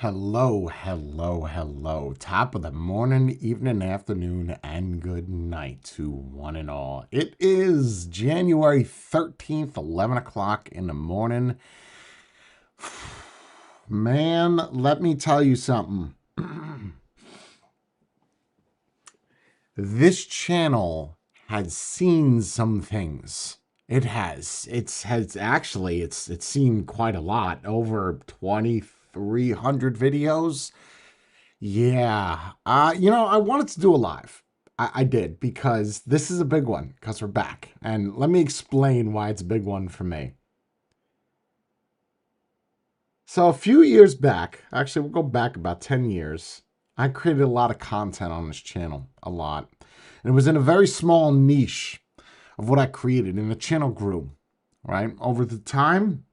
Hello, hello, hello. Top of the morning, evening, afternoon, and good night to one and all. It is January 13th, 11 o'clock in the morning. Man, let me tell you something. This channel has seen some things. It has. It's seen quite a lot. Over 2,300 videos. Yeah. I wanted to do a live. I did because this is a big one because we're back. And let me explain why it's a big one for me. So a few years back, actually we'll go back about 10 years, I created a lot of content on this channel, a lot. And it was in a very small niche of what I created, and the channel grew, right? Over the time,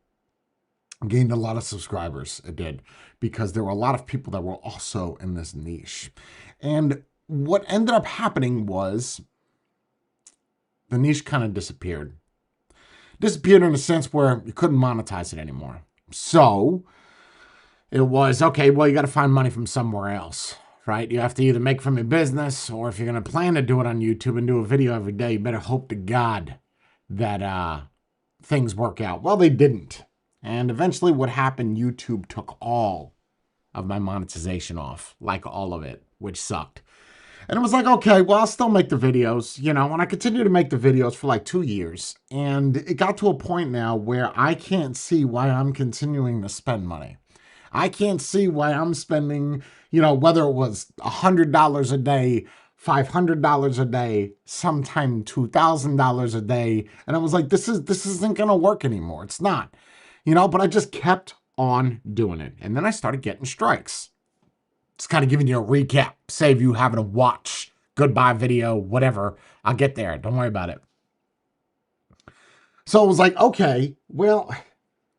I gained a lot of subscribers, it did, because there were a lot of people that were also in this niche. And what ended up happening was the niche kind of disappeared. Disappeared in a sense where you couldn't monetize it anymore. So it was, okay, well, you got to find money from somewhere else, right? You have to either make from your business, or if you're going to plan to do it on YouTube and do a video every day, you better hope to God that things work out. Well, they didn't. And eventually what happened, YouTube took all of my monetization off, like all of it, which sucked. And it was like, okay, well, I'll still make the videos, and I continued to make the videos for like 2 years. And it got to a point now where I can't see why I'm continuing to spend money. I can't see why I'm spending, whether it was $100 a day, $500 a day, sometime $2,000 a day. And I was like, this isn't going to work anymore. It's not, but I just kept on doing it. And then I started getting strikes. Just kind of giving you a recap, save you having to watch goodbye video, whatever. I'll get there. Don't worry about it. So it was like, okay, well,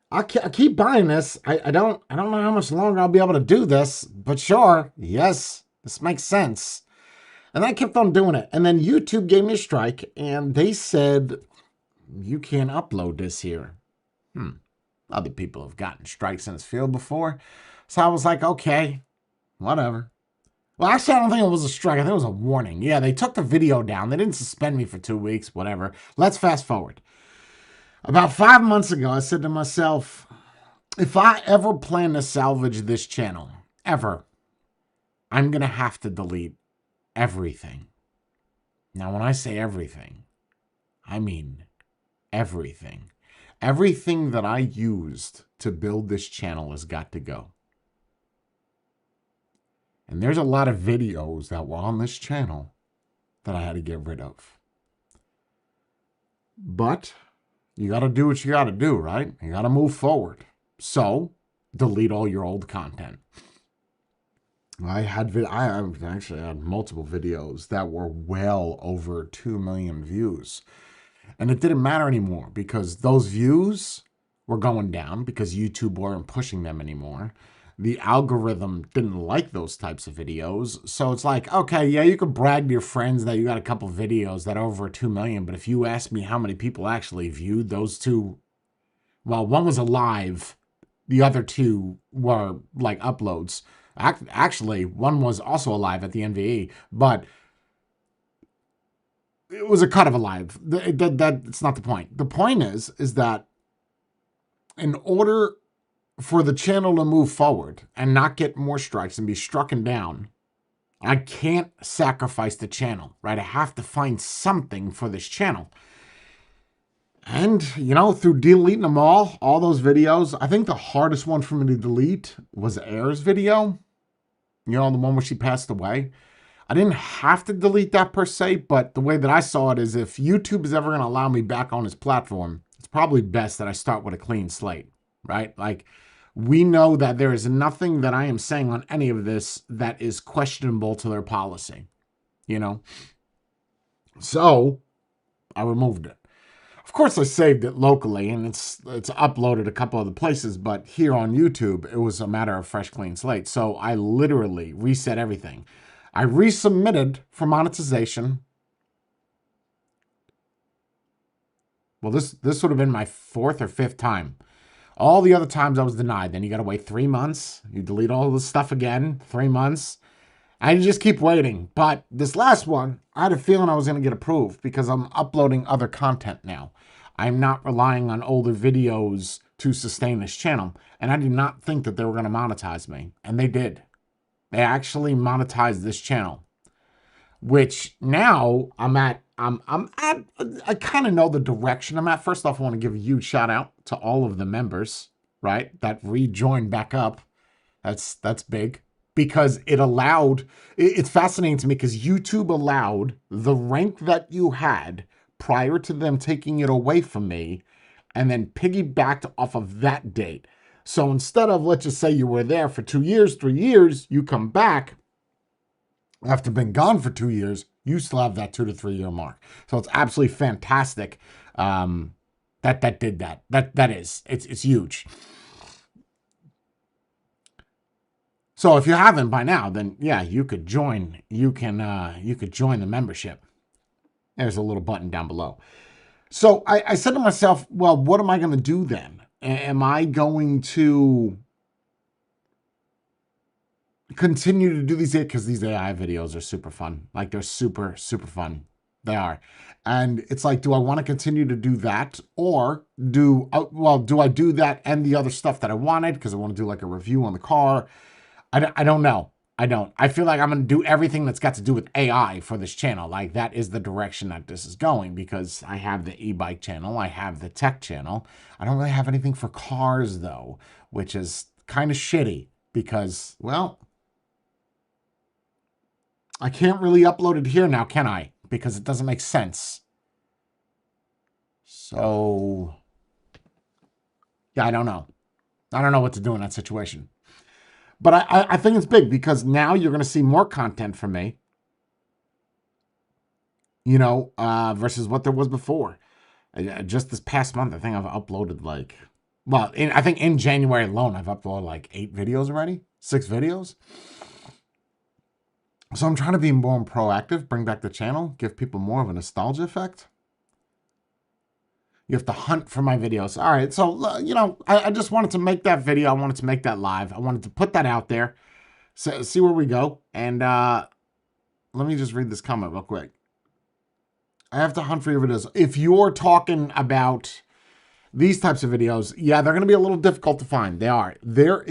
I keep buying this. I don't know how much longer I'll be able to do this, but sure, yes, this makes sense. And I kept on doing it. And then YouTube gave me a strike, and they said, you can't upload this here. Other people have gotten strikes in this field before. So I was like, okay, whatever. Well, actually, I don't think it was a strike. I think it was a warning. Yeah, they took the video down. They didn't suspend me for 2 weeks, whatever. Let's fast forward. About 5 months ago, I said to myself, if I ever plan to salvage this channel, ever, I'm going to have to delete everything. Now, when I say everything, I mean everything. Everything that I used to build this channel has got to go. And there's a lot of videos that were on this channel that I had to get rid of. But you got to do what you got to do, right? You got to move forward. So delete all your old content. I actually had multiple videos that were well over 2 million views. And it didn't matter anymore because those views were going down because YouTube weren't pushing them anymore. The algorithm didn't like those types of videos. So it's like, okay, yeah, you could brag to your friends that you got a couple videos that are over 2 million. But if you ask me how many people actually viewed those two, well, one was a live. The other two were like uploads. Actually, one was also alive at the NVE, but it was a cut of a live. That's not the point. The point is that in order for the channel to move forward and not get more strikes and be strucken down, I can't sacrifice the channel, right? I have to find something for this channel. And, through deleting them all those videos, I think the hardest one for me to delete was Air's video. The one where she passed away. I didn't have to delete that per se, but the way that I saw it is if YouTube is ever going to allow me back on his platform, it's probably best that I start with a clean slate, right? Like, we know that there is nothing that I am saying on any of this that is questionable to their policy, So I removed it. Of course, I saved it locally, and it's uploaded a couple other places, but here on YouTube, it was a matter of fresh, clean slate. So I literally reset everything. I resubmitted for monetization. Well, this would have been my 4th or 5th time. All the other times I was denied. Then you got to wait 3 months. You delete all the stuff again, 3 months. And you just keep waiting. But this last one, I had a feeling I was going to get approved because I'm uploading other content now. I'm not relying on older videos to sustain this channel. And I did not think that they were going to monetize me. And they did. They actually monetized this channel. Which now I kind of know the direction I'm at. First off, I want to give a huge shout out to all of the members, right, that rejoined back up. That's big because it's fascinating to me because YouTube allowed the rank that you had prior to them taking it away from me and then piggybacked off of that date. So instead of, let's just say you were there for 2 years, 3 years, you come back after being gone for 2 years, you still have that 2 to 3 year mark. So it's absolutely fantastic that did that. It's huge. So if you haven't by now, then yeah, you could join. You could join the membership. There's a little button down below. So I said to myself, well, what am I going to do then? Am I going to continue to do these because these AI videos are super fun. Like they're super, super fun. They are. And it's like, do I want to continue to do that or do I do that and the other stuff that I wanted because I want to do like a review on the car? I don't know. I don't. I feel like I'm going to do everything that's got to do with AI for this channel. Like that is the direction that this is going because I have the e-bike channel. I have the tech channel. I don't really have anything for cars though, which is kind of shitty because, well, I can't really upload it here now, can I? Because it doesn't make sense. So, yeah, I don't know. I don't know what to do in that situation. But I think it's big because now you're going to see more content from me, you know, versus what there was before. Just this past month, I think I've uploaded like, well, I think in January alone, I've uploaded like 8 videos already, 6 videos. So I'm trying to be more proactive, bring back the channel, give people more of a nostalgia effect. You have to hunt for my videos. All right, so, you know, I just wanted to make that video. I wanted to make that live. I wanted to put that out there, so see where we go. And let me just read this comment real quick. I have to hunt for your videos. If you're talking about these types of videos, yeah, they're going to be a little difficult to find. They are. They're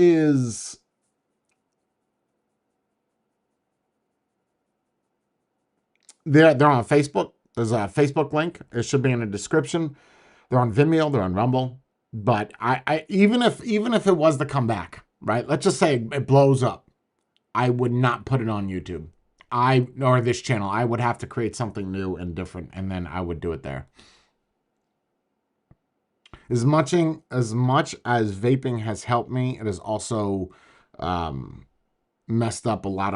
on Facebook. There's a Facebook link. It should be in the description. They're on Vimeo. They're on Rumble. But even if it was to come back, right? Let's just say it blows up. I would not put it on YouTube. Or this channel. I would have to create something new and different, and then I would do it there. As much as vaping has helped me, it has also messed up a lot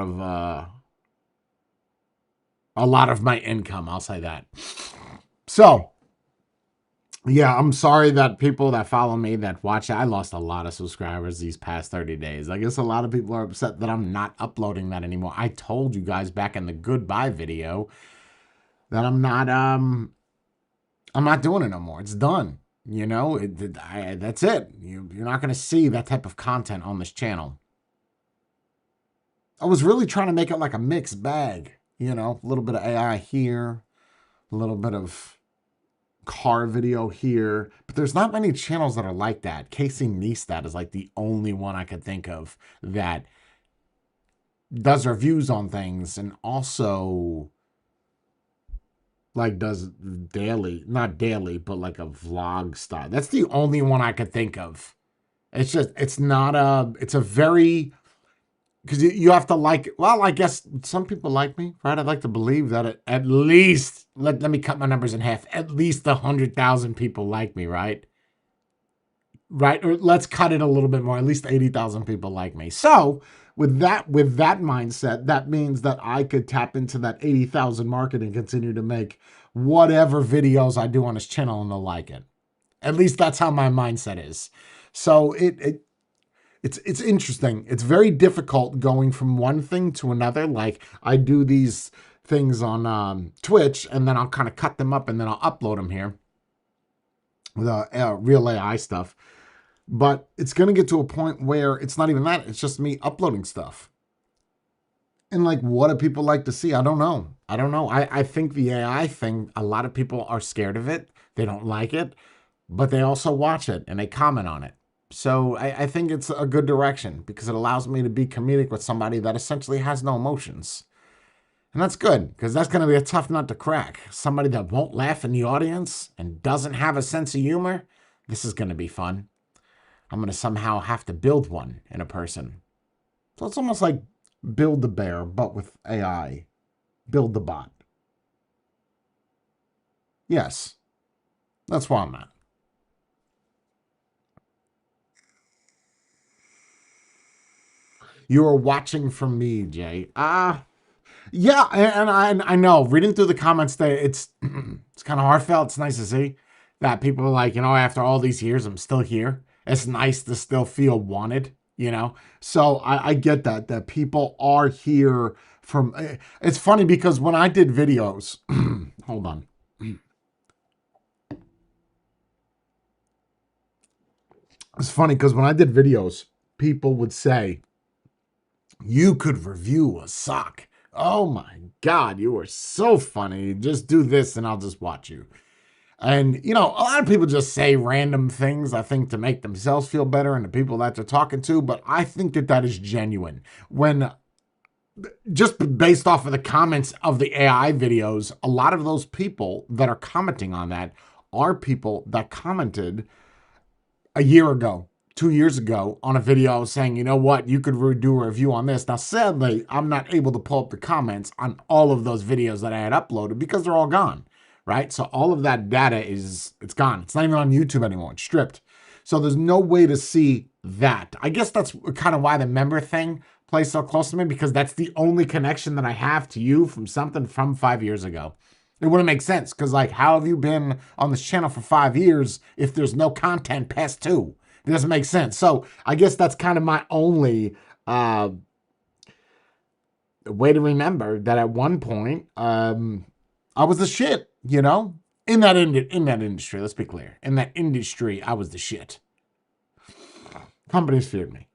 of my income. I'll say that. So, yeah, I'm sorry that people that follow me, that watch it, I lost a lot of subscribers these past 30 days. I guess a lot of people are upset that I'm not uploading that anymore. I told you guys back in the goodbye video that I'm not doing it no more. It's done. You know, that's it. You're not going to see that type of content on this channel. I was really trying to make it like a mixed bag. You know, a little bit of AI here, a little bit of car video here, but there's not many channels that are like that. Casey Neistat is like the only one I could think of that does reviews on things and also like does daily, not daily, but like a vlog style. That's the only one I could think of. It's just, it's a very, because you have to like, well, I guess some people like me, right? I'd like to believe that at least, let me cut my numbers in half, at least 100,000 people like me, right? Right? Or let's cut it a little bit more, at least 80,000 people like me. So with that mindset, that means that I could tap into that 80,000 market and continue to make whatever videos I do on this channel and they'll like it. At least that's how my mindset is. So it's interesting. It's very difficult going from one thing to another. Like I do these things on Twitch and then I'll kind of cut them up and then I'll upload them here. The real AI stuff. But it's going to get to a point where it's not even that. It's just me uploading stuff. And like, what do people like to see? I don't know. I think the AI thing, a lot of people are scared of it. They don't like it, but they also watch it and they comment on it. So I think it's a good direction because it allows me to be comedic with somebody that essentially has no emotions. And that's good because that's going to be a tough nut to crack. Somebody that won't laugh in the audience and doesn't have a sense of humor. This is going to be fun. I'm going to somehow have to build one in a person. So it's almost like build the bear, but with AI. Build the bot. Yes, that's where I'm at. You are watching from me, Jay. Yeah, and I know. Reading through the comments, there, it's it's kind of heartfelt. It's nice to see that people are like, after all these years, I'm still here. It's nice to still feel wanted. So I get that people are here from. It's funny because when I did videos, hold on. It's funny because when I did videos, people would say, "You could review a sock." Oh my God, you are so funny. Just do this and I'll just watch you. And, a lot of people just say random things, I think, to make themselves feel better and the people that they're talking to. But I think that that is genuine. When just based off of the comments of the AI videos, a lot of those people that are commenting on that are people that commented a year ago, 2 years ago on a video saying, you know what, you could do a review on this. Now, sadly, I'm not able to pull up the comments on all of those videos that I had uploaded because they're all gone, right? So all of that data it's gone. It's not even on YouTube anymore. It's stripped. So there's no way to see that. I guess that's kind of why the member thing plays so close to me because that's the only connection that I have to you from something from 5 years ago. It wouldn't make sense because, like, how have you been on this channel for 5 years if there's no content past 2? It doesn't make sense. So I guess that's kind of my only way to remember that at one point I was the shit. In that industry. Let's be clear. In that industry, I was the shit. Companies feared me.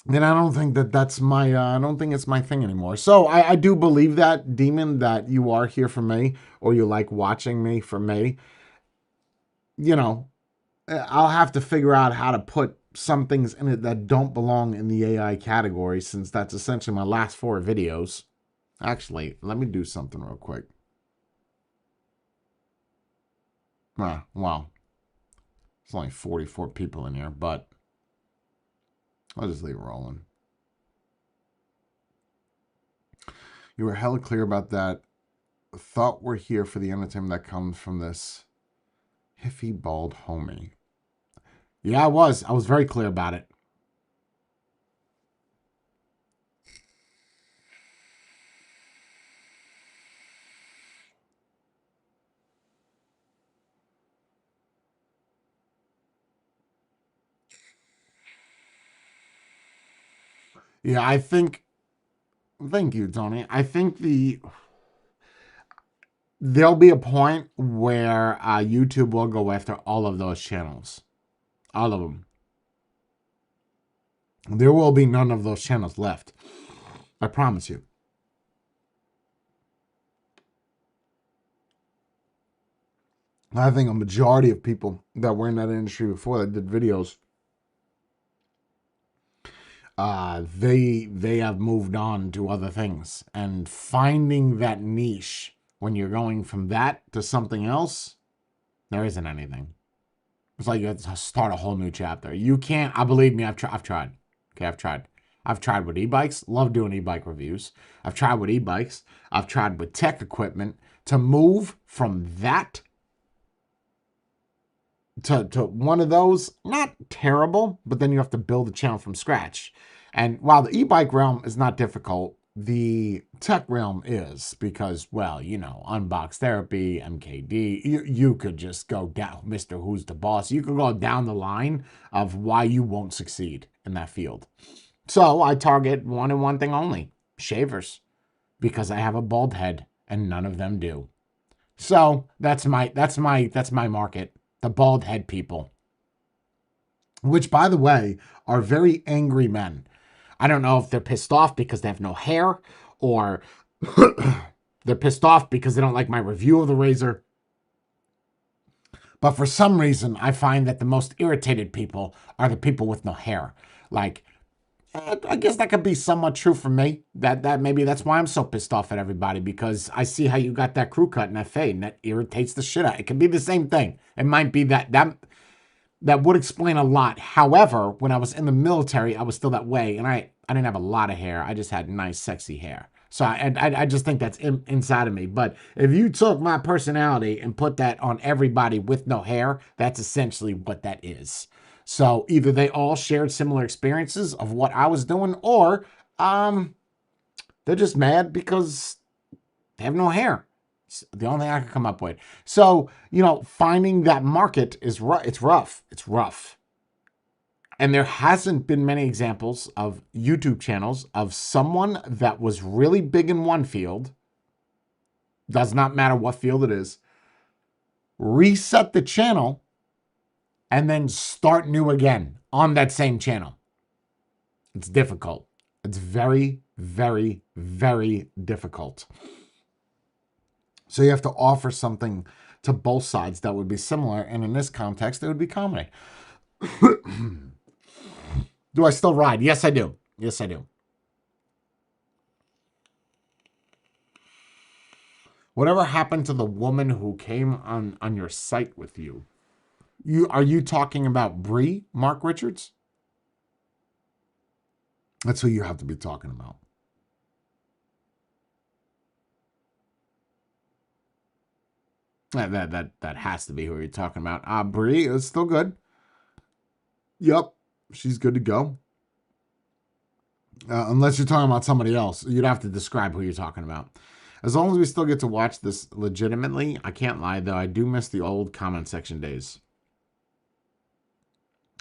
And I don't think that's my, I don't think it's my thing anymore. So I do believe that, Demon, that you are here for me or you like watching me for me. I'll have to figure out how to put some things in it that don't belong in the AI category since that's essentially my last 4 videos. Actually, let me do something real quick. Well, there's only 44 people in here, but I'll just leave it rolling. You were hella clear about that. Thought we're here for the entertainment that comes from this hiffy bald homie. Yeah, I was. I was very clear about it. Yeah, I think. Thank you, Tony. I think there'll be a point where YouTube will go after all of those channels. All of them. There will be none of those channels left. I promise you. I think a majority of people that were in that industry before that did videos, they have moved on to other things. And finding that niche when you're going from that to something else, there isn't anything. It's like you have to start a whole new chapter. You can't. I believe me. I've tried. Okay, I've tried. I've tried with e-bikes. Love doing e-bike reviews. I've tried with e-bikes. I've tried with tech equipment. To move from that to one of those, not terrible, but then you have to build a channel from scratch. And while the e-bike realm is not difficult, the tech realm is because, well, Unbox Therapy, MKD, you could just go down, Mr. Who's the Boss. You could go down the line of why you won't succeed in that field. So I target one and one thing only, shavers, because I have a bald head and none of them do. So that's my market, the bald head people. which, by the way, are very angry men. I don't know if they're pissed off because they have no hair, or they're pissed off because they don't like my review of the razor. But for some reason, I find that the most irritated people are the people with no hair. Like, I guess that could be somewhat true for me. That maybe that's why I'm so pissed off at everybody, because I see how you got that crew cut and that fade, and that irritates the shit out. It could be the same thing. It might be that would explain a lot. However, when I was in the military, I was still that way, and I didn't have a lot of hair. I just had nice, sexy hair. So I just think that's inside of me. But if you took my personality and put that on everybody with no hair, that's essentially what that is. So either they all shared similar experiences of what I was doing, or they're just mad because they have no hair. It's the only thing I can come up with. So, finding that market is rough. It's rough. It's rough. And there hasn't been many examples of YouTube channels of someone that was really big in one field, does not matter what field it is, reset the channel, and then start new again on that same channel. It's difficult. It's very, very, very difficult. So you have to offer something to both sides that would be similar. And in this context, it would be comedy. Do I still ride? Yes, I do. Yes, I do. Whatever happened to the woman who came on your site with you? Are you talking about Brie, Mark Richards? That's who you have to be talking about. That has to be who you're talking about. Brie is still good. Yep, she's good to go. Unless you're talking about somebody else, you'd have to describe who you're talking about. As long as we still get to watch this legitimately, I can't lie, though, I do miss the old comment section days.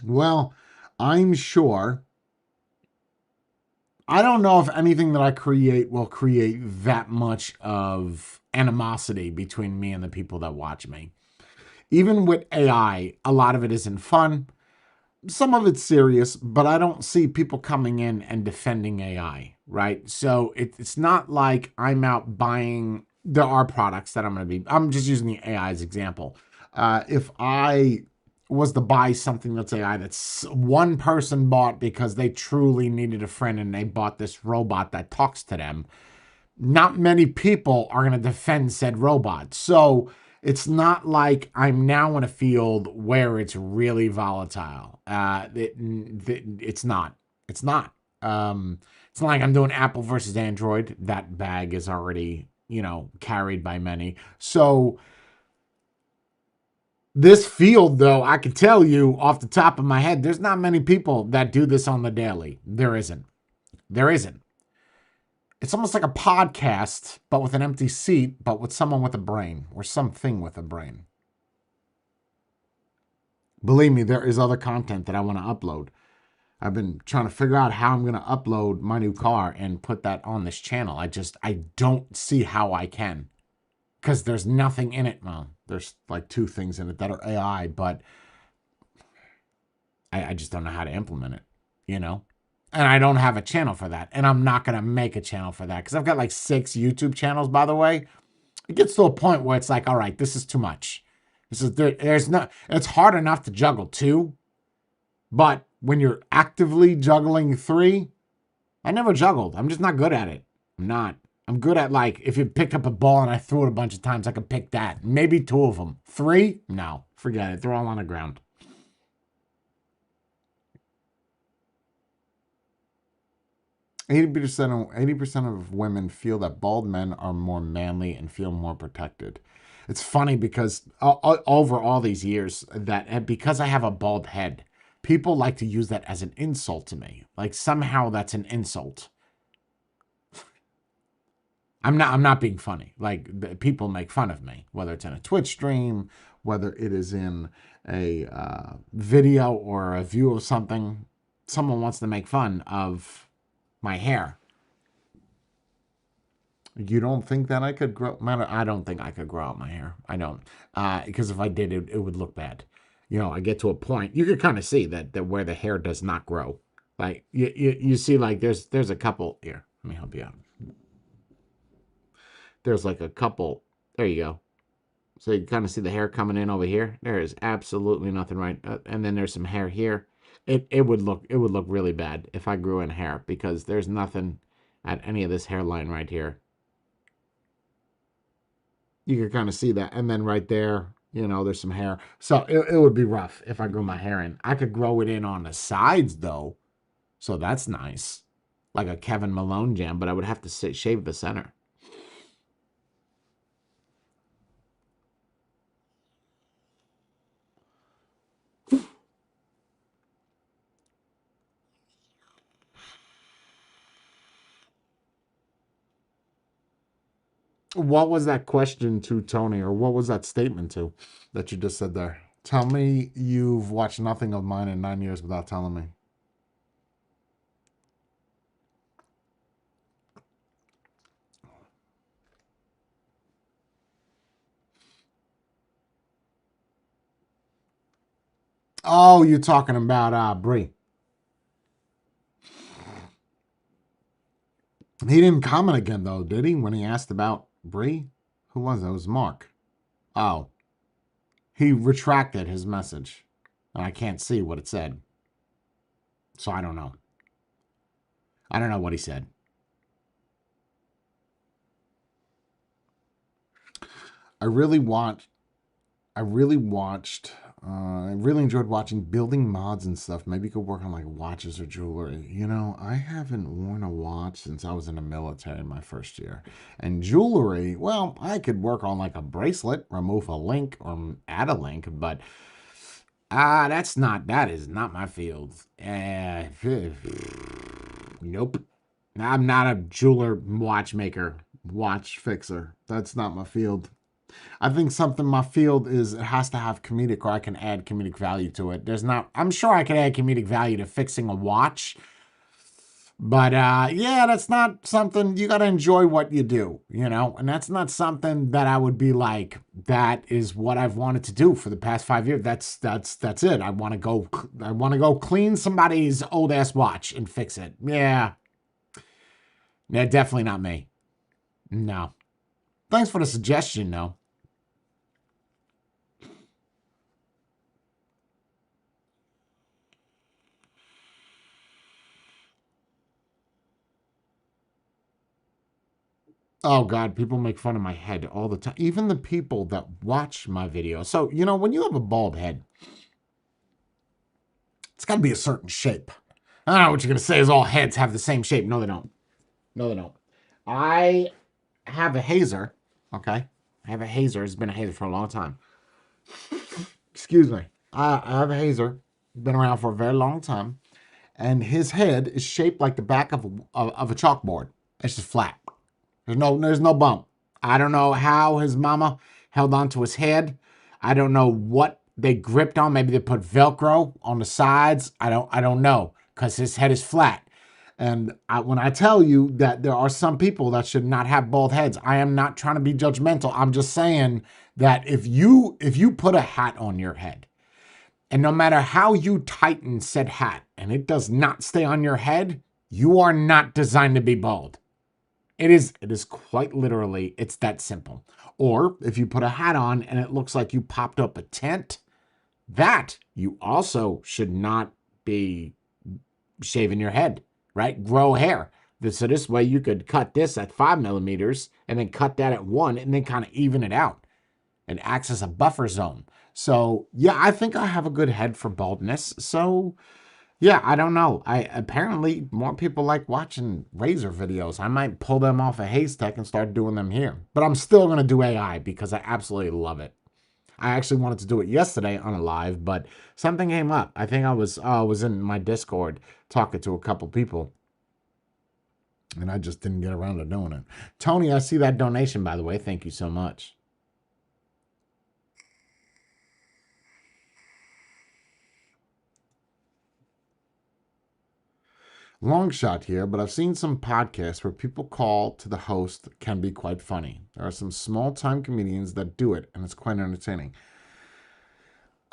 Well, I'm sure. I don't know if anything that I create will create that much of animosity between me and the people that watch me. Even with AI, a lot of it isn't fun. Some of it's serious, but I don't see people coming in and defending AI, right? So it's not like I'm out buying. There are products that I'm just using the AI as example. If I was to buy something that's AI that's one person bought because they truly needed a friend and they bought this robot that talks to them, not many people are going to defend said robot. So it's not like I'm now in a field where it's really volatile. It's not. It's not. It's not like I'm doing Apple versus Android. That bag is already, carried by many. So this field, though, I can tell you off the top of my head, there's not many people that do this on the daily. There isn't. There isn't. It's almost like a podcast, but with an empty seat, but with someone with a brain or something with a brain. Believe me, there is other content that I want to upload. I've been trying to figure out how I'm going to upload my new car and put that on this channel. I don't see how I can, because there's nothing in it. Well, there's like 2 things in it that are AI, but I just don't know how to implement it, And I don't have a channel for that. And I'm not going to make a channel for that, because I've got like 6 YouTube channels, by the way. It gets to a point where it's like, all right, this is too much. It's hard enough to juggle 2, but when you're actively juggling 3, I never juggled. I'm just not good at it. I'm not. I'm good at, like, if you picked up a ball and I threw it a bunch of times, I could pick that. Maybe 2 of them. 3? No, forget it. They're all on the ground. Eighty percent of women feel that bald men are more manly and feel more protected. It's funny because over all these years, that because I have a bald head, people like to use that as an insult to me. Like somehow that's an insult. I'm not being funny. Like people make fun of me, whether it's in a Twitch stream, whether it is in a video or a view of something. Someone wants to make fun of my hair. You don't think that I could grow? I don't think I could grow out my hair. I don't. Because if I did, it would look bad. I get to a point. You can kind of see that where the hair does not grow. Like you see, like there's a couple here. Let me help you out. There's like a couple. There you go. So you kind of see the hair coming in over here. There is absolutely nothing right, and then there's some hair here. It would look really bad if I grew in hair because there's nothing at any of this hairline right here. You can kind of see that, and then right there, there's some hair. So it would be rough if I grew my hair in. I could grow it in on the sides though, so that's nice, like a Kevin Malone jam. But I would have to shave the center. What was that question to Tony, or what was that statement to that you just said there? Tell me you've watched nothing of mine in 9 years without telling me. Oh, you're talking about Brie. He didn't comment again though, did he? When he asked about Brie, who was it? It was Mark. Oh, he retracted his message, and I can't see what it said, so I don't know. I don't know what he said. I really want I really watched. I really enjoyed watching building mods and stuff. Maybe you could work on like watches or jewelry. I haven't worn a watch since I was in the military in my first year. And jewelry, well, I could work on like a bracelet, remove a link or add a link, but that is not my field. Nope. I'm not a jeweler, watchmaker, watch fixer. That's not my field. I think something my field is it has to have comedic, or I can add comedic value to it. I'm sure I could add comedic value to fixing a watch, but yeah, that's not something you got to enjoy what you do, and that's not something that I would be like, that is what I've wanted to do for the past 5 years. That's it. I want to go clean somebody's old ass watch and fix it. Yeah. Yeah, definitely not me. No. Thanks for the suggestion, though. Oh God, people make fun of my head all the time. Even the people that watch my videos. So, when you have a bald head, it's got to be a certain shape. I don't know what you're going to say is all heads have the same shape. No, they don't. No, they don't. I have a hazer, okay? I have a hazer. It's been a hazer for a long time. Excuse me. I have a hazer. Been around for a very long time. And his head is shaped like the back of a chalkboard. It's just flat. There's no bump. I don't know how his mama held onto his head. I don't know what they gripped on. Maybe they put Velcro on the sides. I don't know, because his head is flat. And when I tell you that there are some people that should not have bald heads, I am not trying to be judgmental. I'm just saying that if you put a hat on your head, and no matter how you tighten said hat, and it does not stay on your head, you are not designed to be bald. It is quite literally, it's that simple. Or if you put a hat on and it looks like you popped up a tent, that you also should not be shaving your head, right? Grow hair. So this way you could cut this at 5 millimeters and then cut that at 1 and then kind of even it out. It acts as a buffer zone. So yeah, I think I have a good head for baldness. So yeah, I don't know. Apparently more people like watching razor videos. I might pull them off a haystack and start doing them here. But I'm still gonna do AI because I absolutely love it. I actually wanted to do it yesterday on a live, but something came up. I think I was in my Discord talking to a couple people, and I just didn't get around to doing it. Tony, I see that donation, by the way. Thank you so much. Long shot here, but I've seen some podcasts where people call to the host can be quite funny. There are some small time comedians that do it, and it's quite entertaining.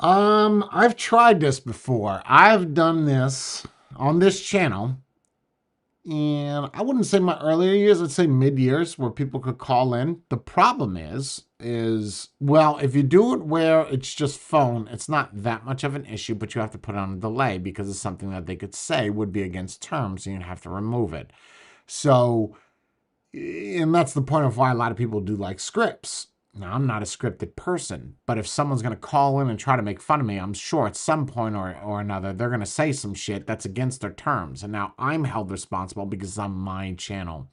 I've tried this before. I've done this on this channel. And I wouldn't say my earlier years, I'd say mid years where people could call in. The problem is, well, if you do it where it's just phone, it's not that much of an issue, but you have to put on a delay because it's something that they could say would be against terms and you'd have to remove it. So, and that's the point of why a lot of people do like scripts. Now, I'm not a scripted person, but if someone's going to call in and try to make fun of me, I'm sure at some point or another, they're going to say some shit that's against their terms. And now I'm held responsible because it's on my channel.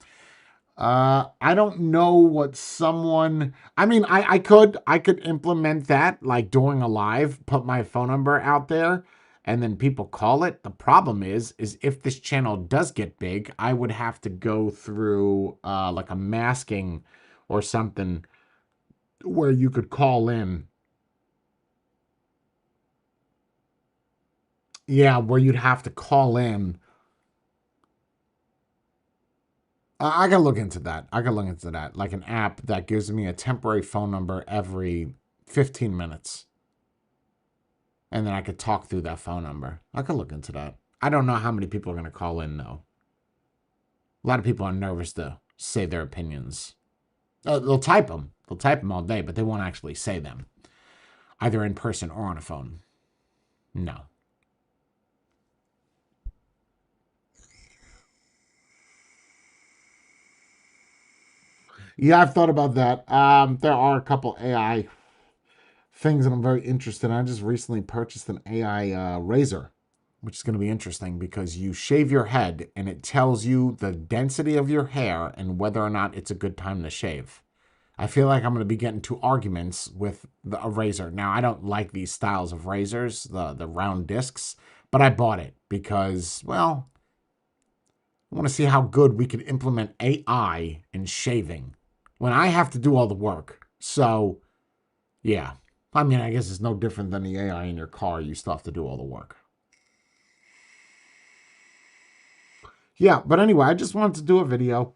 I don't know what someone, I mean, I could implement that like during a live, put my phone number out there and then people call it. The problem is if this channel does get big, I would have to go through like a masking or something where you could call in. Yeah, where you'd have to call in. I can look into that. I can look into that. Like an app that gives me a temporary phone number every 15 minutes. And then I could talk through that phone number. I could look into that. I don't know how many people are going to call in, though. A lot of people are nervous to say their opinions. They'll type them. They'll type them all day, but they won't actually say them. Either in person or on a phone. No. Yeah, I've thought about that. There are a couple AI things that I'm very interested in. I just recently purchased an AI razor, which is going to be interesting because you shave your head and it tells you the density of your hair and whether or not it's a good time to shave. I feel like I'm going to be getting into arguments with a razor. Now, I don't like these styles of razors, the round discs, but I bought it because, well, I want to see how good we could implement AI in shaving when I have to do all the work. So, yeah. I mean, I guess it's no different than the AI in your car. You still have to do all the work. Yeah, but anyway, I just wanted to do a video.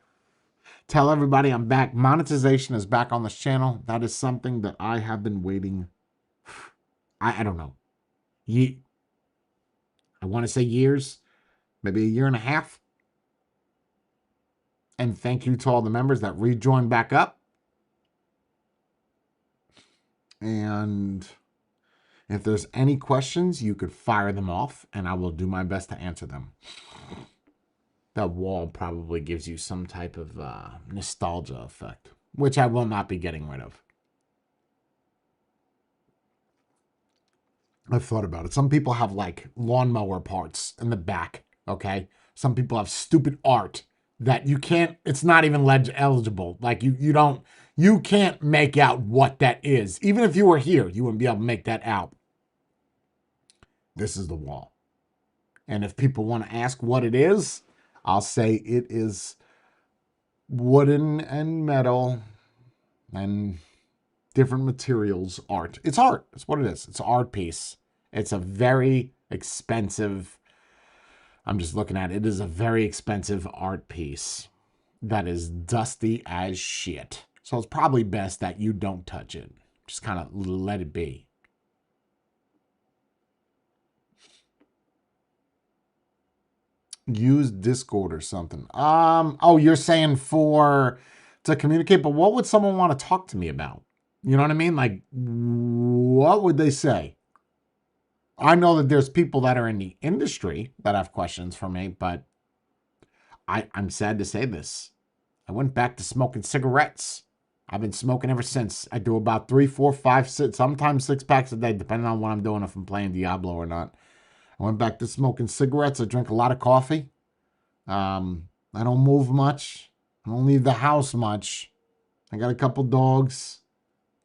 Tell everybody I'm back. Monetization is back on this channel. That is something that I have been waiting. I don't know. I want to say years, maybe a year and a half. And thank you to all the members that rejoined back up. And if there's any questions, you could fire them off and I will do my best to answer them. That wall probably gives you some type of nostalgia effect, which I will not be getting rid of. I've thought about it. Some people have like lawnmower parts in the back, okay? Some people have stupid art that you can't, it's not even eligible. Like you can't make out what that is. Even if you were here, you wouldn't be able to make that out. This is the wall. And if people want to ask what it is, I'll say it is wooden and metal and different materials art. It's art. It's what it is. It's an art piece. It's a very expensive, I'm just looking at it. It is a very expensive art piece that is dusty as shit. So it's probably best that you don't touch it. Just kind of let it be. Use Discord or something. Oh, you're saying to communicate, but what would someone want to talk to me about? You know what I mean? Like, what would they say? I know that there's people that are in the industry that have questions for me, but I'm sad to say this. I went back to smoking cigarettes. I've been smoking ever since. I do about 3, 4, 5, 6, sometimes 6 packs a day, depending on what I'm doing, if I'm playing Diablo or not. I went back to smoking cigarettes. I drink a lot of coffee. I don't move much. I don't leave the house much. I got a couple dogs.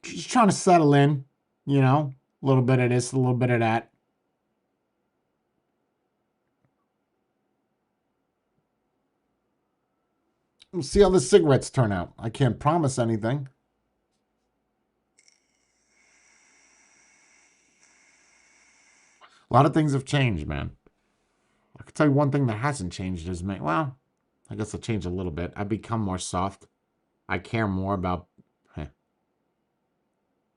Just trying to settle in, you know, a little bit of this, a little bit of that. We'll see how the cigarettes turn out. I can't promise anything. A lot of things have changed, man. I can tell you one thing that hasn't changed is me. Well, I guess I'll change a little bit. I've become more soft. I care more about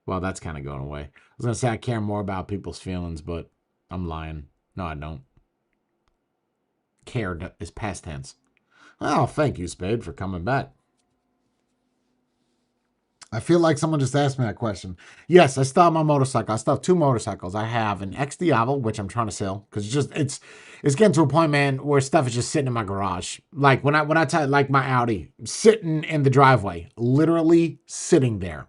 Well, that's kind of going away. I was going to say I care more about people's feelings, but I'm lying. No, I don't. Cared is past tense. Well, thank you, Spade, for coming back. I feel like someone just asked me that question. Yes, I still have my motorcycle. I still have two motorcycles. I have an X Diablo, which I'm trying to sell because it's getting to a point, man, where stuff is just sitting in my garage. Like when I tell like my Audi sitting in the driveway, literally sitting there.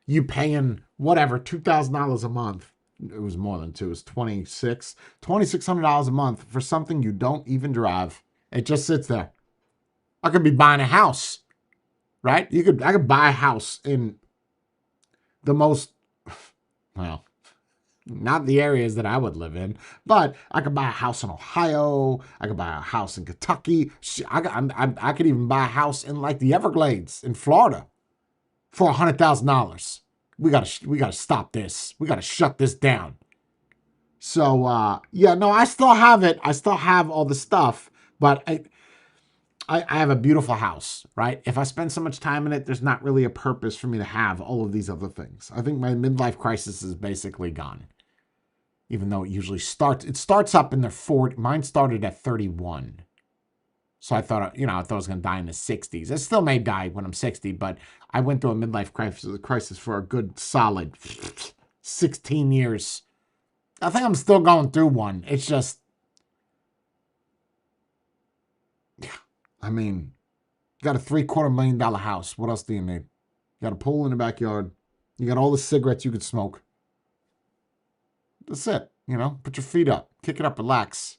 You paying whatever $2,000 a month. It was more than two. It was $2,600 a month for something you don't even drive. It just sits there. I could be buying a house, right? I could buy a house in the most, well, not the areas that I would live in, but I could buy a house in Ohio. I could buy a house in Kentucky. I could even buy a house in like the Everglades in Florida for $100,000. We gotta stop this. We gotta shut this down. So yeah, no, I still have it. I still have all the stuff, but I have a beautiful house, right? If I spend so much time in it, there's not really a purpose for me to have all of these other things. I think my midlife crisis is basically gone. Even though it starts up in their 40s. Mine started at 31. So I thought I was going to die in the 60s. I still may die when I'm 60, but I went through a midlife crisis for a good solid 16 years. I think I'm still going through one. It's just, I mean, you got a $750,000 house. What else do you need? You got a pool in the backyard. You got all the cigarettes you could smoke. That's it. Put your feet up. Kick it up. Relax.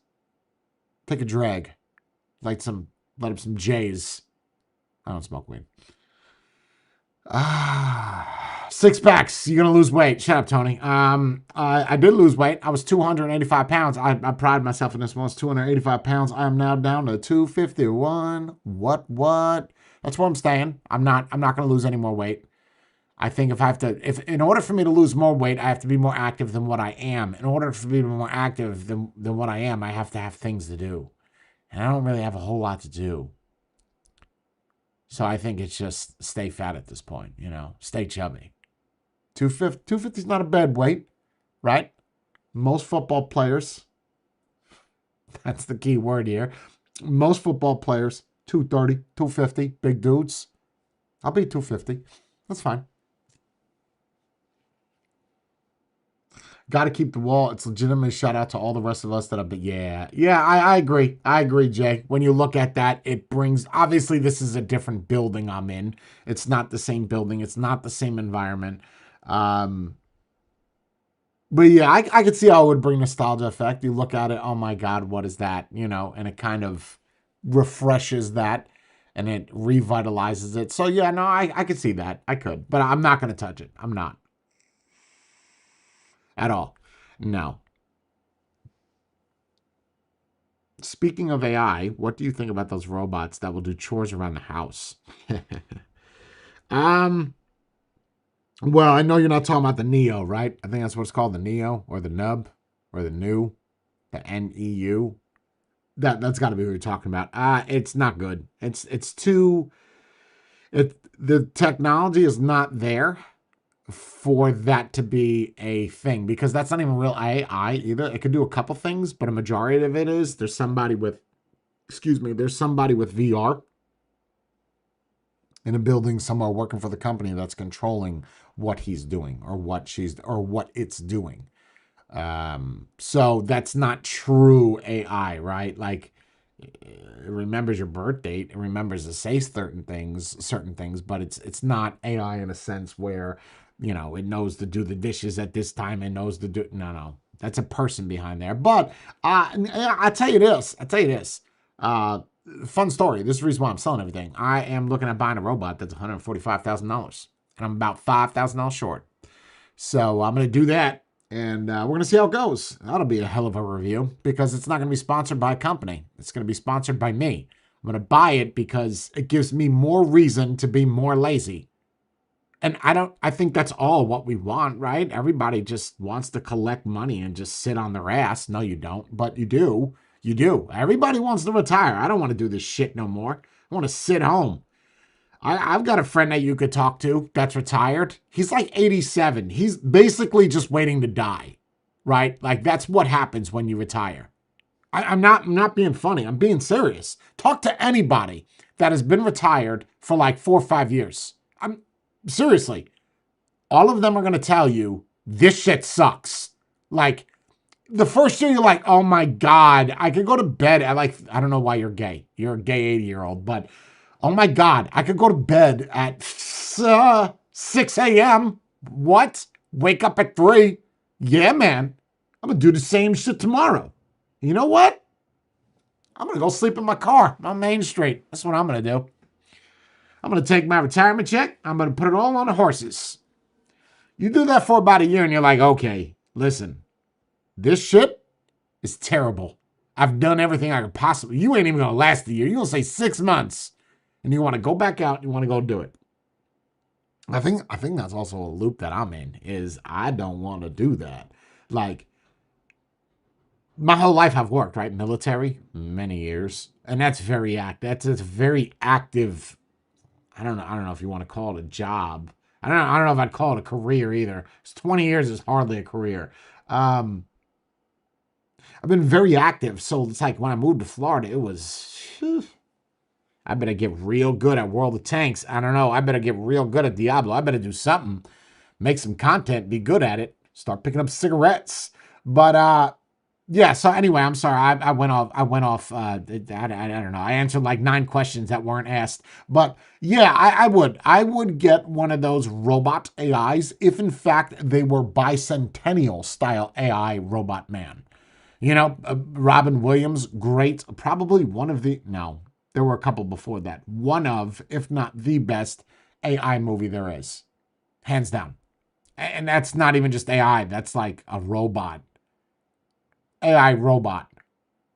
Take a drag. Light up some J's. I don't smoke weed. 6 packs. You're gonna lose weight. Shut up, Tony. I did lose weight. I was 285 pounds. I pride myself in this one. I was 285 pounds. I am now down to 251. What? That's where I'm staying. I'm not gonna lose any more weight. I think if in order for me to lose more weight, I have to be more active than what I am. In order for me to be more active than what I am, I have to have things to do. And I don't really have a whole lot to do. So I think it's just stay fat at this point, stay chubby. 250 is not a bad weight, right? Most football players, that's the key word here. Most football players, 230, 250, big dudes. I'll be 250. That's fine. Got to keep the wall. It's legitimate. Shout out to all the rest of us that have been. Yeah, I agree. I agree, Jay. When you look at that, it brings, obviously this is a different building I'm in. It's not the same building. It's not the same environment. But yeah, I could see how it would bring nostalgia effect. You look at it, oh my God, what is that? And it kind of refreshes that and it revitalizes it. So yeah, no, I could see that. I could, but I'm not going to touch it. I'm not. At all. No. Speaking of AI, what do you think about those robots that will do chores around the house? Well, I know you're not talking about the Neo, right? I think that's what it's called, the Neo or the Nub or the New, the NEU. That's got to be what you're talking about. It's not good. The technology is not there for that to be a thing because that's not even real AI either. It could do a couple things, but a majority of it is there's somebody with VR in a building somewhere working for the company that's controlling what he's doing or what it's doing. So that's not true AI, right? Like it remembers your birth date, it remembers to say certain things, but it's not AI in a sense where it knows to do the dishes at this time and knows to do no. That's a person behind there. But I tell you this. Fun story. This is the reason why I'm selling everything. I am looking at buying a robot that's $145,000, and I'm about $5,000 short. So I'm going to do that, and we're going to see how it goes. That'll be a hell of a review because it's not going to be sponsored by a company. It's going to be sponsored by me. I'm going to buy it because it gives me more reason to be more lazy. And I think that's all what we want, right? Everybody just wants to collect money and just sit on their ass. No, you don't, but you do. You do. Everybody wants to retire. I don't want to do this shit no more. I want to sit home. I've got a friend that you could talk to that's retired. He's like 87. He's basically just waiting to die, right? Like that's what happens when you retire. I'm not being funny. I'm being serious. Talk to anybody that has been retired for like 4 or 5 years. I'm seriously. All of them are going to tell you this shit sucks. Like the first year, you're like, oh my God, I could go to bed at like, I don't know why you're gay. You're a gay 80-year-old, but oh my God, I could go to bed at 6 a.m. What? Wake up at 3. Yeah, man. I'm going to do the same shit tomorrow. You know what? I'm going to go sleep in my car on Main Street. That's what I'm going to do. I'm going to take my retirement check. I'm going to put it all on the horses. You do that for about a year and you're like, okay, listen, this shit is terrible. I've done everything I could possibly. You ain't even going to last a year. You're going to say 6 months. And you want to go back out and you want to go do it. I think that's also a loop that I'm in, is I don't want to do that. Like, my whole life I've worked, right? Military, many years. And that's very active. That's a very active, I don't know if you want to call it a job. I don't know if I'd call it a career either. 20 years is hardly a career. I've been very active. So it's like when I moved to Florida, it was, I better get real good at World of Tanks. I don't know. I better get real good at Diablo. I better do something, make some content, be good at it, start picking up cigarettes. But yeah. So anyway, I'm sorry. I went off. I don't know. I answered like 9 questions that weren't asked. But yeah, I would get one of those robot AIs if in fact they were bicentennial style AI robot man. You know, Robin Williams, great. Probably one of the, no, there were a couple before that. One of, if not the best AI movie there is. Hands down. And that's not even just AI. That's like a robot. AI robot.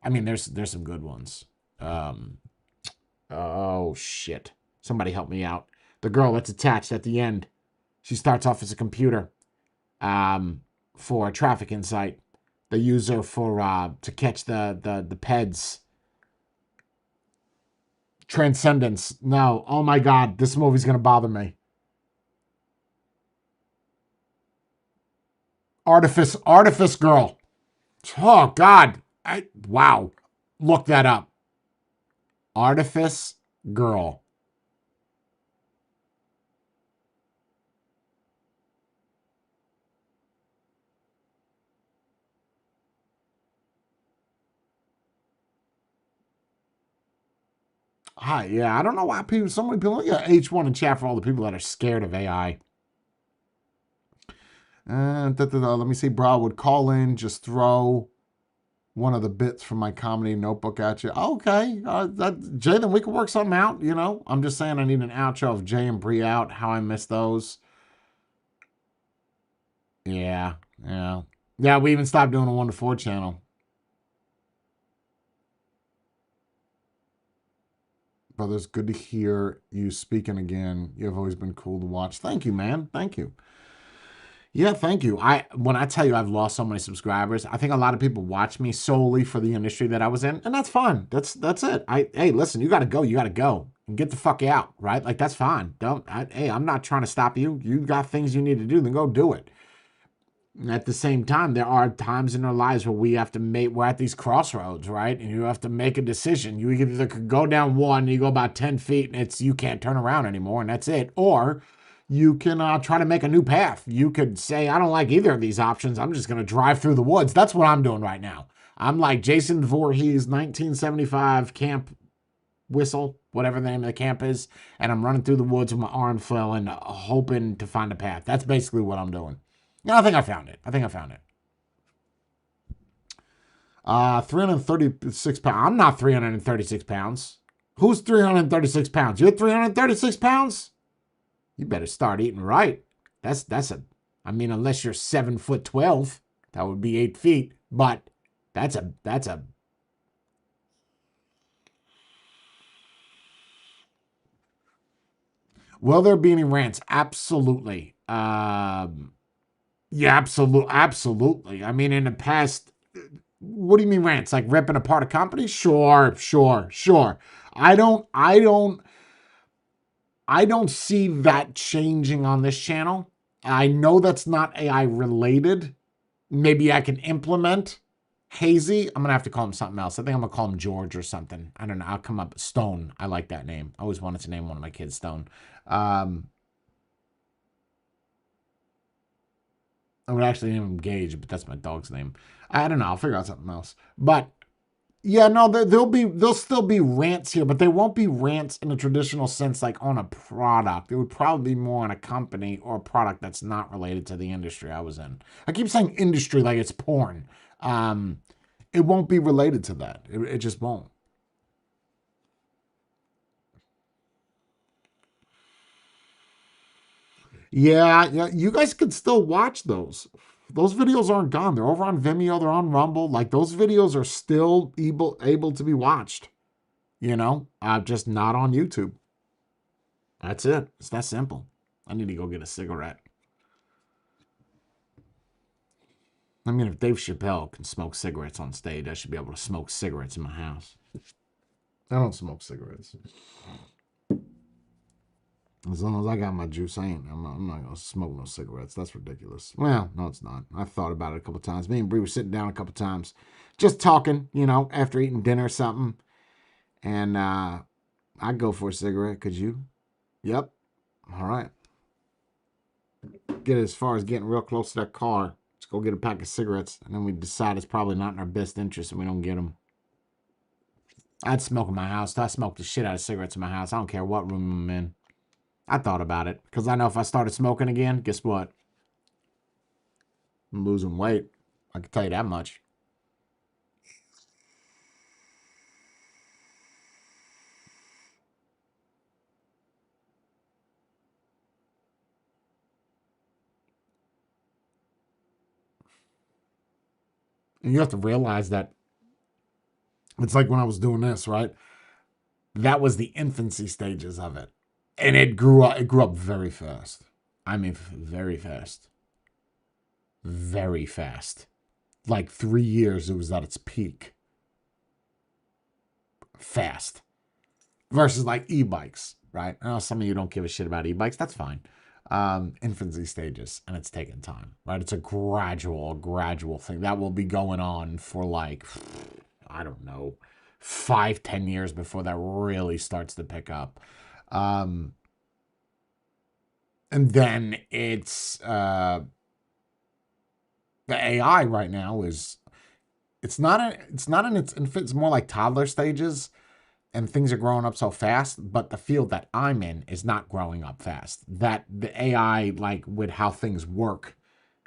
I mean, there's some good ones. Oh, shit. Somebody help me out. The girl that's attached at the end. She starts off as a computer for a traffic insight. They use her for to catch the peds. Transcendence. No. Oh my God. This movie's gonna bother me. Artifice girl. Oh God. Wow. Look that up. Artifice girl. Hi, yeah, I don't know why so many people, yeah, H1 in chat for all the people that are scared of AI. Let me see, bro, would call in, just throw one of the bits from my comedy notebook at you. Okay, Jay, then we can work something out, you know. I'm just saying I need an outro of Jay and Brie out, how I miss those. Yeah, yeah. Yeah, we even stopped doing a 1 to 4 channel. Brothers, good to hear you speaking again. You have always been cool to watch. Thank you, man. Thank you. Yeah, thank you. When I tell you I've lost so many subscribers, I think a lot of people watch me solely for the industry that I was in, and that's fine. That's it. Hey, listen, you got to go. You got to go and get the fuck out, right? Like that's fine. Hey, I'm not trying to stop you. You got things you need to do, then go do it. At the same time, there are times in our lives where we have to we're at these crossroads, right? And you have to make a decision. You either could go down one, you go about 10 feet, and you can't turn around anymore, and that's it. Or you can try to make a new path. You could say, I don't like either of these options. I'm just going to drive through the woods. That's what I'm doing right now. I'm like Jason Voorhees, 1975 camp whistle, whatever the name of the camp is, and I'm running through the woods with my arm flailing, hoping to find a path. That's basically what I'm doing. No, I think I found it. 336 pounds. I'm not 336 pounds. Who's 336 pounds? You're 336 pounds? You better start eating right. I mean, unless you're 7'12", that would be 8 feet. But that's a. Will there be any rants? Absolutely. Yeah, absolutely. I mean, in the past, what do you mean rants? Like ripping apart a company? Sure. I don't. I don't see that changing on this channel. I know that's not AI related. Maybe I can implement Hazy. I'm going to have to call him something else. I think I'm going to call him George or something. I don't know. I'll come up. Stone. I like that name. I always wanted to name one of my kids Stone. I would actually name him Gage, but that's my dog's name. I don't know. I'll figure out something else. But yeah, no, there'll still be rants here, but they won't be rants in a traditional sense, like on a product. It would probably be more on a company or a product that's not related to the industry I was in. I keep saying industry like it's porn. It won't be related to that. It just won't. Yeah, you guys can still watch those. Those videos aren't gone. They're over on Vimeo. They're on Rumble. Like those videos are still able to be watched. Just not on YouTube. That's it. It's that simple. I need to go get a cigarette. I mean, if Dave Chappelle can smoke cigarettes on stage, I should be able to smoke cigarettes in my house. I don't smoke cigarettes. As long as I got my juice, I'm not going to smoke no cigarettes. That's ridiculous. Well, no, it's not. I've thought about it a couple times. Me and Brie were sitting down a couple times, just talking, after eating dinner or something. And I'd go for a cigarette. Could you? Yep. All right. Get as far as getting real close to that car. Let's go get a pack of cigarettes. And then we decide it's probably not in our best interest and we don't get them. I'd smoke in my house. I smoke the shit out of cigarettes in my house. I don't care what room I'm in. I thought about it. Because I know if I started smoking again, guess what? I'm losing weight. I can tell you that much. And you have to realize that it's like when I was doing this, right? That was the infancy stages of it. And it grew up very fast. I mean, very fast. Very fast. Like 3 years, it was at its peak. Fast. Versus like e-bikes, right? I know some of you don't give a shit about e-bikes. That's fine. Infancy stages, and it's taking time, right? It's a gradual thing that will be going on for like, I don't know, 5-10 years before that really starts to pick up. And then it's the AI right now is it's not in its infant. It's more like toddler stages, and things are growing up so fast. But the field that I'm in is not growing up fast. That the AI, like with how things work,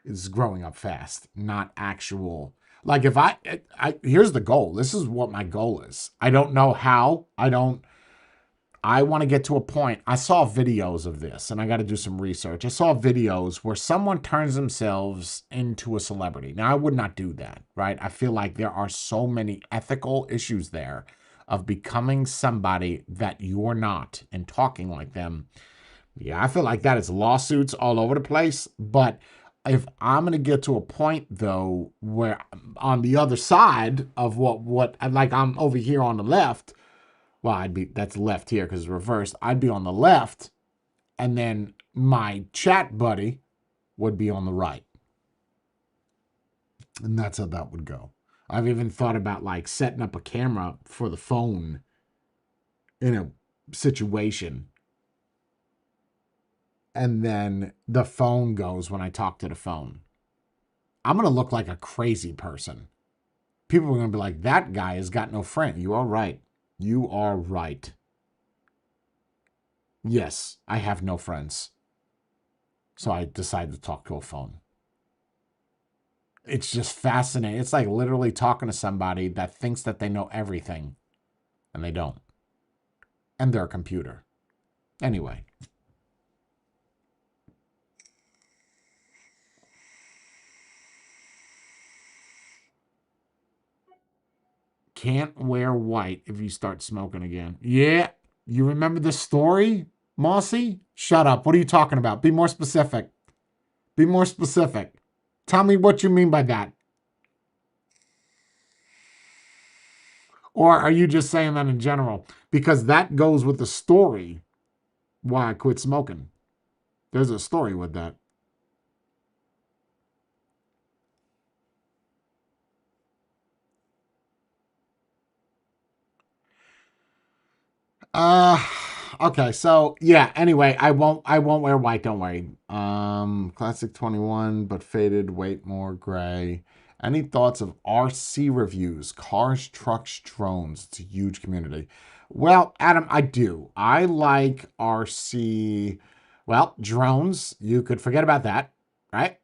is growing up fast, not actual. Like if I here's the goal. This is what my goal is. I don't know how. I want to get to a point. I saw videos of this and I got to do some research. I saw videos where someone turns themselves into a celebrity. Now, I would not do that, right? I feel like there are so many ethical issues there of becoming somebody that you're not and talking like them. Yeah, I feel like that is lawsuits all over the place. But if I'm going to get to a point, though, where on the other side of what like I'm over here on the left, well, that's left here because it's reversed. I'd be on the left, and then my chat buddy would be on the right. And that's how that would go. I've even thought about like setting up a camera for the phone in a situation. And then the phone goes when I talk to the phone. I'm going to look like a crazy person. People are going to be like, that guy has got no friend. You are right. You are right. Yes, I have no friends. So I decided to talk to a phone. It's just fascinating. It's like literally talking to somebody that thinks that they know everything, and they don't. And they're a computer. Anyway. Can't wear white if you start smoking again. Yeah. You remember the story, Mossy? Shut up. What are you talking about? Be more specific. Be more specific. Tell me what you mean by that. Or are you just saying that in general? Because that goes with the story why I quit smoking. There's a story with that. Uh okay, so yeah, anyway, I won't wear white, don't worry. Classic 21, but faded, weight more gray. Any thoughts of RC reviews? Cars, trucks, drones. It's a huge community. Well, Adam, I do. I like RC. Well, drones, you could forget about that, right?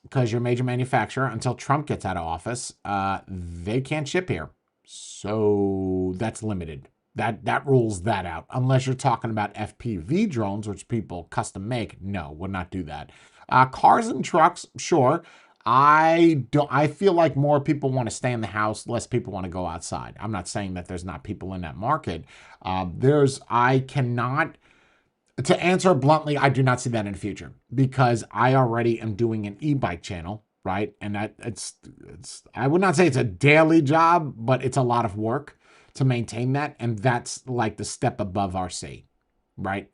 Because you're a major manufacturer until Trump gets out of office. They can't ship here. So that's limited. That rules that out. Unless you're talking about FPV drones, which people custom make. No, would not do that. Cars and trucks, sure. I feel like more people want to stay in the house, less people want to go outside. I'm not saying that there's not people in that market. I cannot, to answer bluntly, I do not see that in the future because I already am doing an e-bike channel, right? And that it's I would not say it's a daily job, but it's a lot of work to maintain that, and that's like the step above RC, right?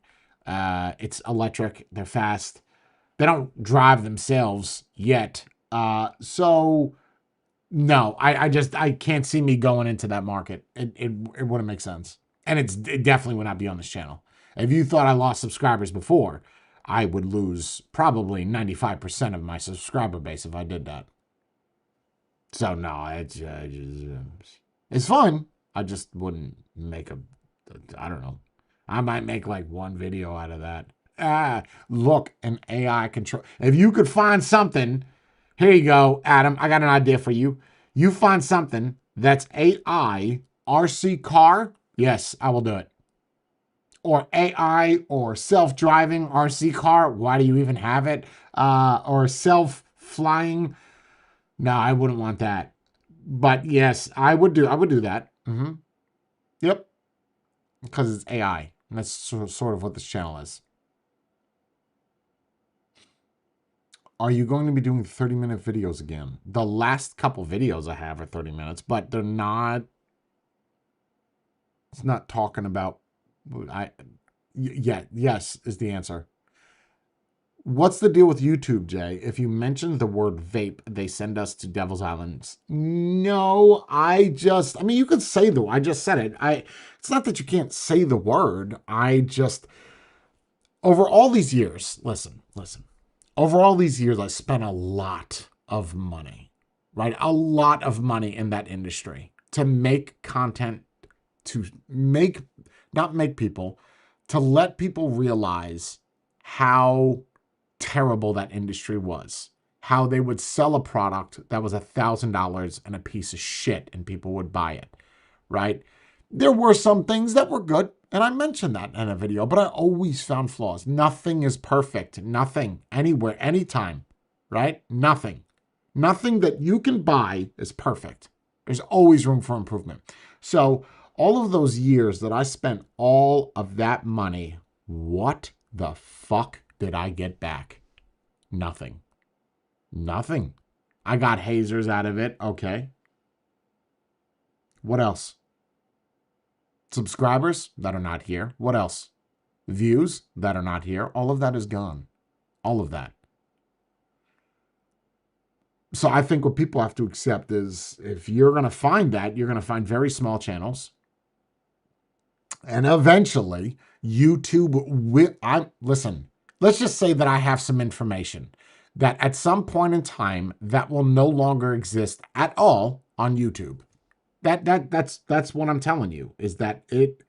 It's electric, they're fast, they don't drive themselves yet. So no, I can't see me going into that market. It wouldn't make sense. And it definitely would not be on this channel. If you thought I lost subscribers before, I would lose probably 95% of my subscriber base if I did that. So no, it's fun. I just wouldn't make I don't know. I might make like one video out of that. Look, an AI control. If you could find something, here you go, Adam. I got an idea for you. You find something that's AI RC car. Yes, I will do it. Or AI or self-driving RC car. Why do you even have it? Or self-flying. No, I wouldn't want that. But yes, I would do that. Yep, because it's AI. And that's sort of what this channel is. Are you going to be doing 30-minute videos again? The last couple videos I have are 30 minutes, but they're not. It's not talking about. Yes is the answer. What's the deal with YouTube, Jay? If you mention the word vape, they send us to Devil's Islands. No, I mean, you could say I just said it. It's not that you can't say the word. Over all these years, listen. Over all these years, I spent a lot of money, right? A lot of money in that industry to make content, to not make people, to let people realize how terrible that industry was. How they would sell a product that was $1,000 and a piece of shit and people would buy it, right? There were some things that were good, and I mentioned that in a video, but I always found flaws. Nothing is perfect. Nothing, anywhere, anytime, right? Nothing. Nothing that you can buy is perfect. There's always room for improvement. So all of those years that I spent all of that money, what the fuck did I get back? Nothing. Nothing. I got hazers out of it. Okay. What else? Subscribers that are not here. What else? Views that are not here. All of that is gone. All of that. So I think what people have to accept is if you're going to find that, you're going to find very small channels. And eventually, YouTube will. Listen, let's just say that I have some information that at some point in time that will no longer exist at all on YouTube. That's what I'm telling you, is that it.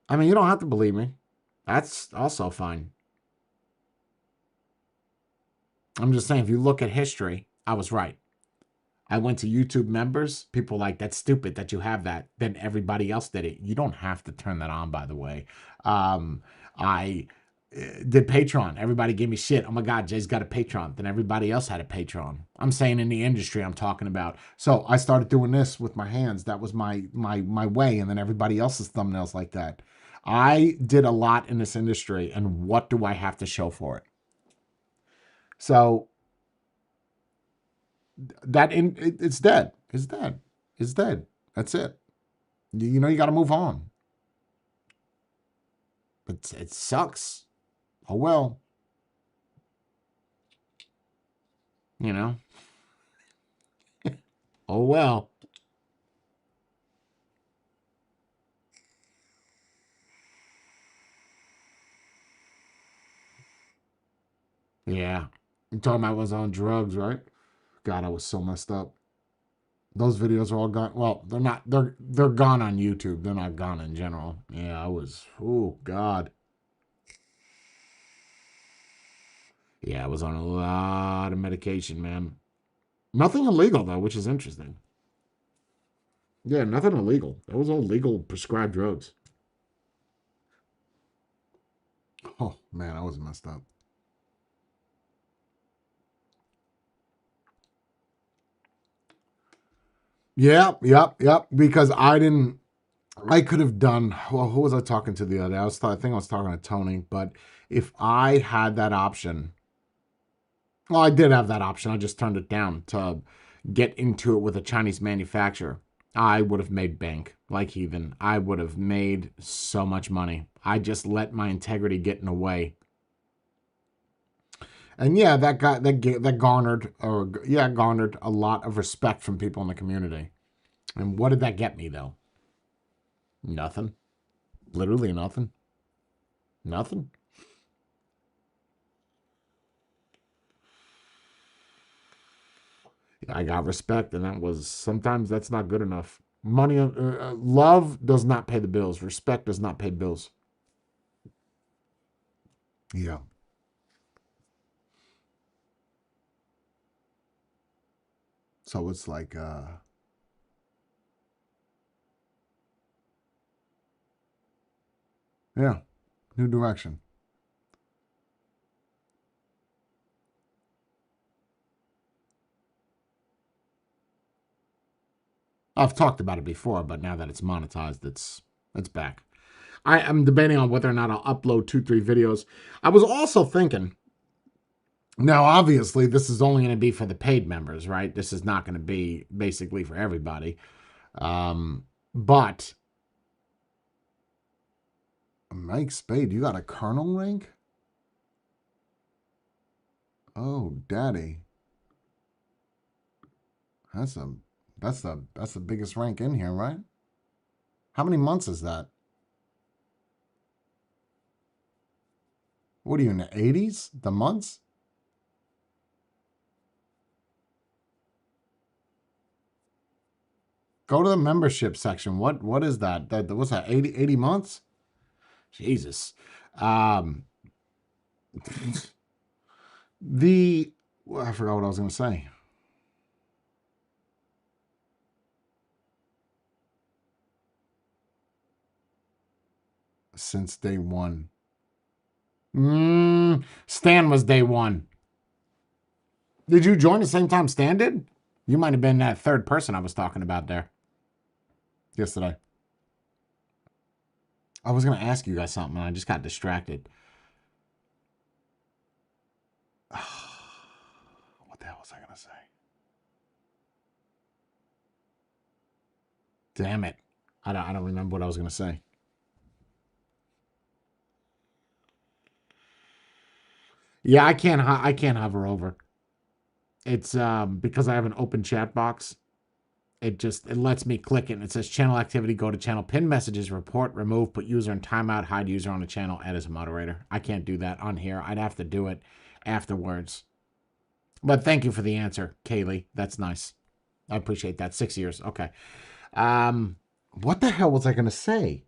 I mean, you don't have to believe me. That's also fine. I'm just saying, if you look at history, I was right. I went to YouTube members. People like, that's stupid that you have that. Then everybody else did it. You don't have to turn that on, by the way. I did Patreon. Everybody gave me shit. Oh my God, Jay's got a Patreon. Then everybody else had a Patreon. I'm saying in the industry I'm talking about. So I started doing this with my hands. That was my way. And then everybody else's thumbnails like that. I did a lot in this industry. And what do I have to show for it? So it's dead. It's dead. It's dead. That's it. You know, you got to move on. It sucks. Oh well. You know? Oh well. Yeah. You talking about I was on drugs, right? God, I was so messed up. Those videos are all gone. Well, they're not. They're gone on YouTube. They're not gone in general. Yeah, I was. Oh God. Yeah, I was on a lot of medication, man. Nothing illegal though, which is interesting. Yeah, nothing illegal. That was all legal prescribed drugs. Oh man, I was messed up. Yep. Because I didn't. I could have done. Well, who was I talking to the other day? I think I was talking to Tony. But if I had that option, well, I did have that option. I just turned it down to get into it with a Chinese manufacturer. I would have made bank like heathen. I would have made so much money. I just let my integrity get in the way. And yeah, that garnered or yeah garnered a lot of respect from people in the community. And what did that get me though? Nothing. Literally nothing. Nothing. I got respect, and that was sometimes that's not good enough. Money, love does not pay the bills. Respect does not pay bills. Yeah. So it's like, yeah, new direction. I've talked about it before, but now that it's monetized, it's back. I am debating on whether or not I'll upload 2, 3 videos. I was also thinking. Now, obviously, this is only going to be for the paid members, right? This is not going to be basically for everybody. But Mike Spade, you got a colonel rank? Oh, daddy. That's a that's the biggest rank in here, right? How many months is that? What are you in the 80s? The months? Go to the membership section. What is that? What's that? 80 months? Jesus. Um the I forgot what I was going to say. Since day one. Stan was day one. Did you join the same time Stan did? You might have been that third person I was talking about there yesterday. I was going to ask you guys something and I just got distracted. What the hell was I going to say? Damn it. I don't remember what I was going to say. Yeah, I can't hover over. It's because I have an open chat box. It lets me click it and it says channel activity, go to channel, pin messages, report, remove, put user in timeout, hide user on the channel, add as a moderator. I can't do that on here. I'd have to do it afterwards. But thank you for the answer, Kaylee. That's nice. I appreciate that. 6 years. Okay. What the hell was I gonna say?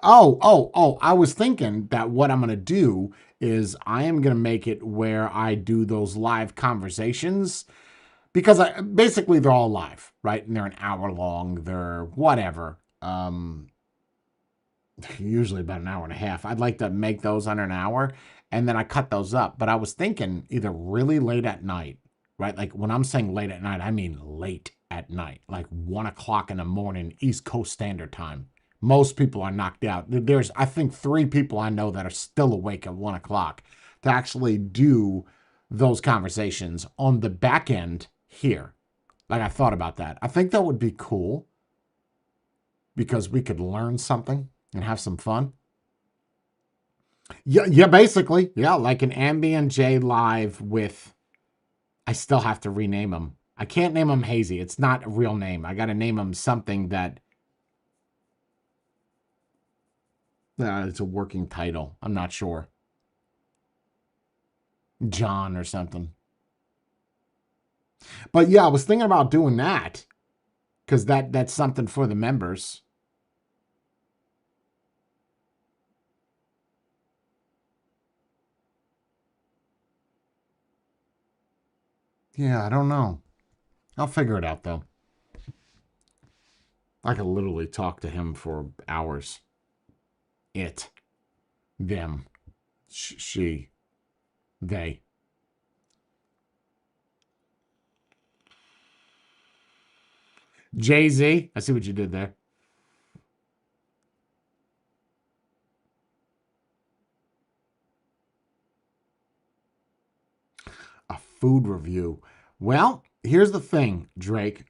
Oh, I was thinking that what I'm going to do is I am going to make it where I do those live conversations because basically they're all live, right? And they're an hour long, they're whatever. Usually about an hour and a half. I'd like to make those under an hour and then I cut those up. But I was thinking either really late at night, right? Like when I'm saying late at night, I mean late at night, like 1 o'clock in the morning, East Coast Standard Time. Most people are knocked out. There's, I think, 3 people I know that are still awake at 1 o'clock to actually do those conversations on the back end here. Like, I thought about that. I think that would be cool because we could learn something and have some fun. Yeah, basically. Yeah, like an Ambient J live with, I still have to rename him. I can't name him Hazy. It's not a real name. I got to name him something that it's a working title. I'm not sure. John or something. But yeah, I was thinking about doing that because that's something for the members. Yeah, I don't know. I'll figure it out though. I could literally talk to him for hours. It, them, she, they. Jay-Z. I see what you did there. A food review. Well, here's the thing, Drake.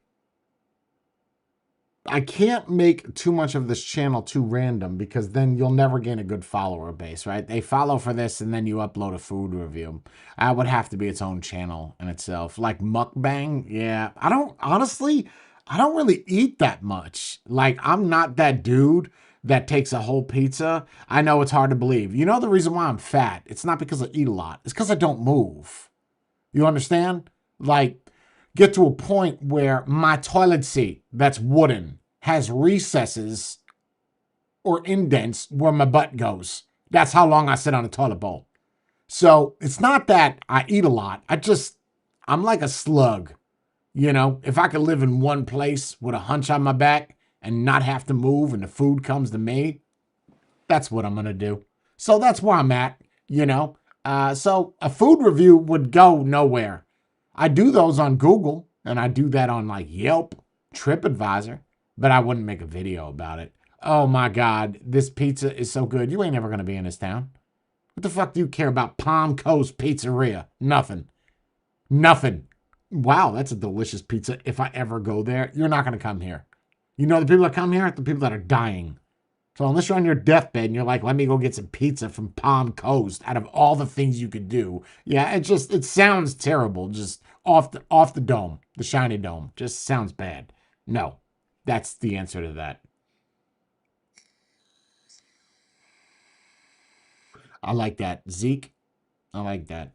I can't make too much of this channel too random because then you'll never gain a good follower base, right? They follow for this and then you upload a food review. That would have to be its own channel in itself. Like mukbang, yeah. I don't really eat that much. Like, I'm not that dude that takes a whole pizza. I know it's hard to believe. You know the reason why I'm fat? It's not because I eat a lot. It's because I don't move. You understand? Like, get to a point where my toilet seat that's wooden has recesses or indents where my butt goes. That's how long I sit on a toilet bowl. So it's not that I eat a lot. I'm like a slug. You know, if I could live in one place with a hunch on my back and not have to move and the food comes to me, that's what I'm going to do. So that's where I'm at, you know. So a food review would go nowhere. I do those on Google and I do that on like Yelp, TripAdvisor, but I wouldn't make a video about it. Oh my God, this pizza is so good. You ain't ever going to be in this town. What the fuck do you care about Palm Coast Pizzeria? Nothing. Nothing. Wow, that's a delicious pizza. If I ever go there, you're not going to come here. You know, the people that come here are the people that are dying. So unless you're on your deathbed and you're like, let me go get some pizza from Palm Coast, out of all the things you could do, yeah, it sounds terrible. Just off the dome, the shiny dome, just sounds bad. No, that's the answer to that. I like that, Zeke. I like that.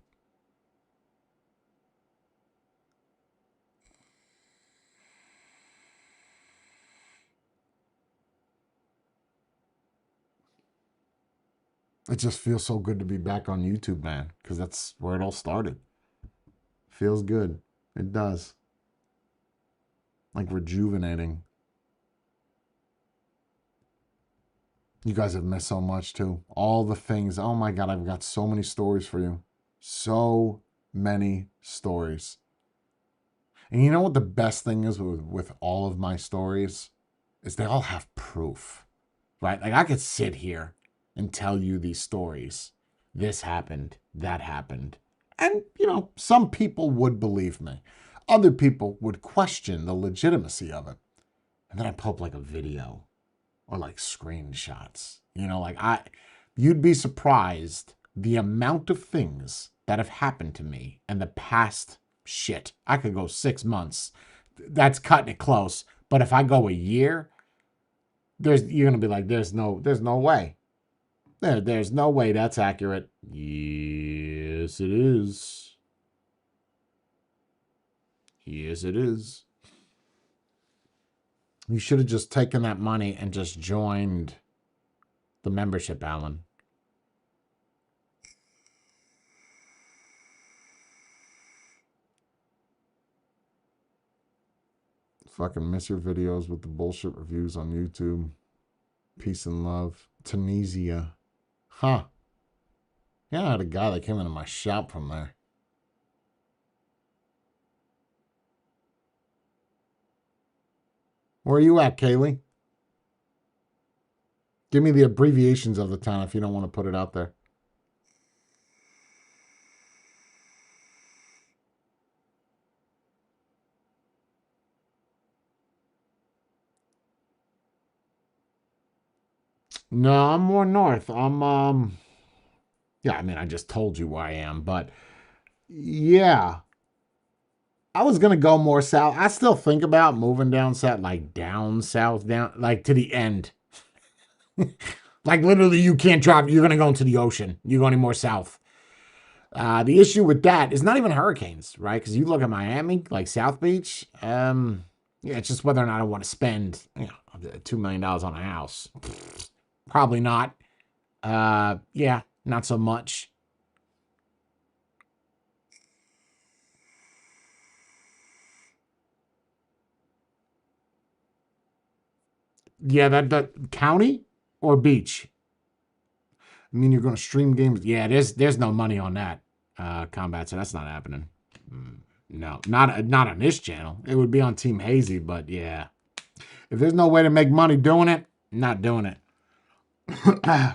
It just feels so good to be back on YouTube, man, because that's where it all started. Feels good. It does. Like rejuvenating. You guys have missed so much too. All the things. Oh my God, I've got so many stories for you. So many stories. And you know what the best thing is with all of my stories? Is they all have proof, right? Like I could sit here and tell you these stories. This happened, that happened. And, you know, some people would believe me. Other people would question the legitimacy of it. And then I pull up like a video or like screenshots. You know, you'd be surprised the amount of things that have happened to me in the past shit. I could go 6 months. That's cutting it close. But if I go a year, you're gonna be like, there's no way. There's no way that's accurate. Yes, it is. Yes, it is. You should have just taken that money and just joined the membership, Alan. Fucking miss your videos with the bullshit reviews on YouTube. Peace and love. Tunisia. Huh. Yeah, I had a guy that came into my shop from there. Where are you at, Kaylee? Give me the abbreviations of the town if you don't want to put it out there. No, I'm more north. Yeah, I mean, I just told you where I am, but yeah, I was gonna go more south. I still think about moving down south, like down south, down like to the end. Like literally, you can't drive. You're gonna go into the ocean. You go any more south. The issue with that is not even hurricanes, right? Because you look at Miami, like South Beach. Yeah, it's just whether or not I want to spend $2 million on a house. Probably not. Yeah, not so much. Yeah, that county or beach. I mean, you're going to stream games. Yeah, there's no money on that combat, so that's not happening. No, not on this channel. It would be on Team Hazy, but yeah, if there's no way to make money doing it, not doing it.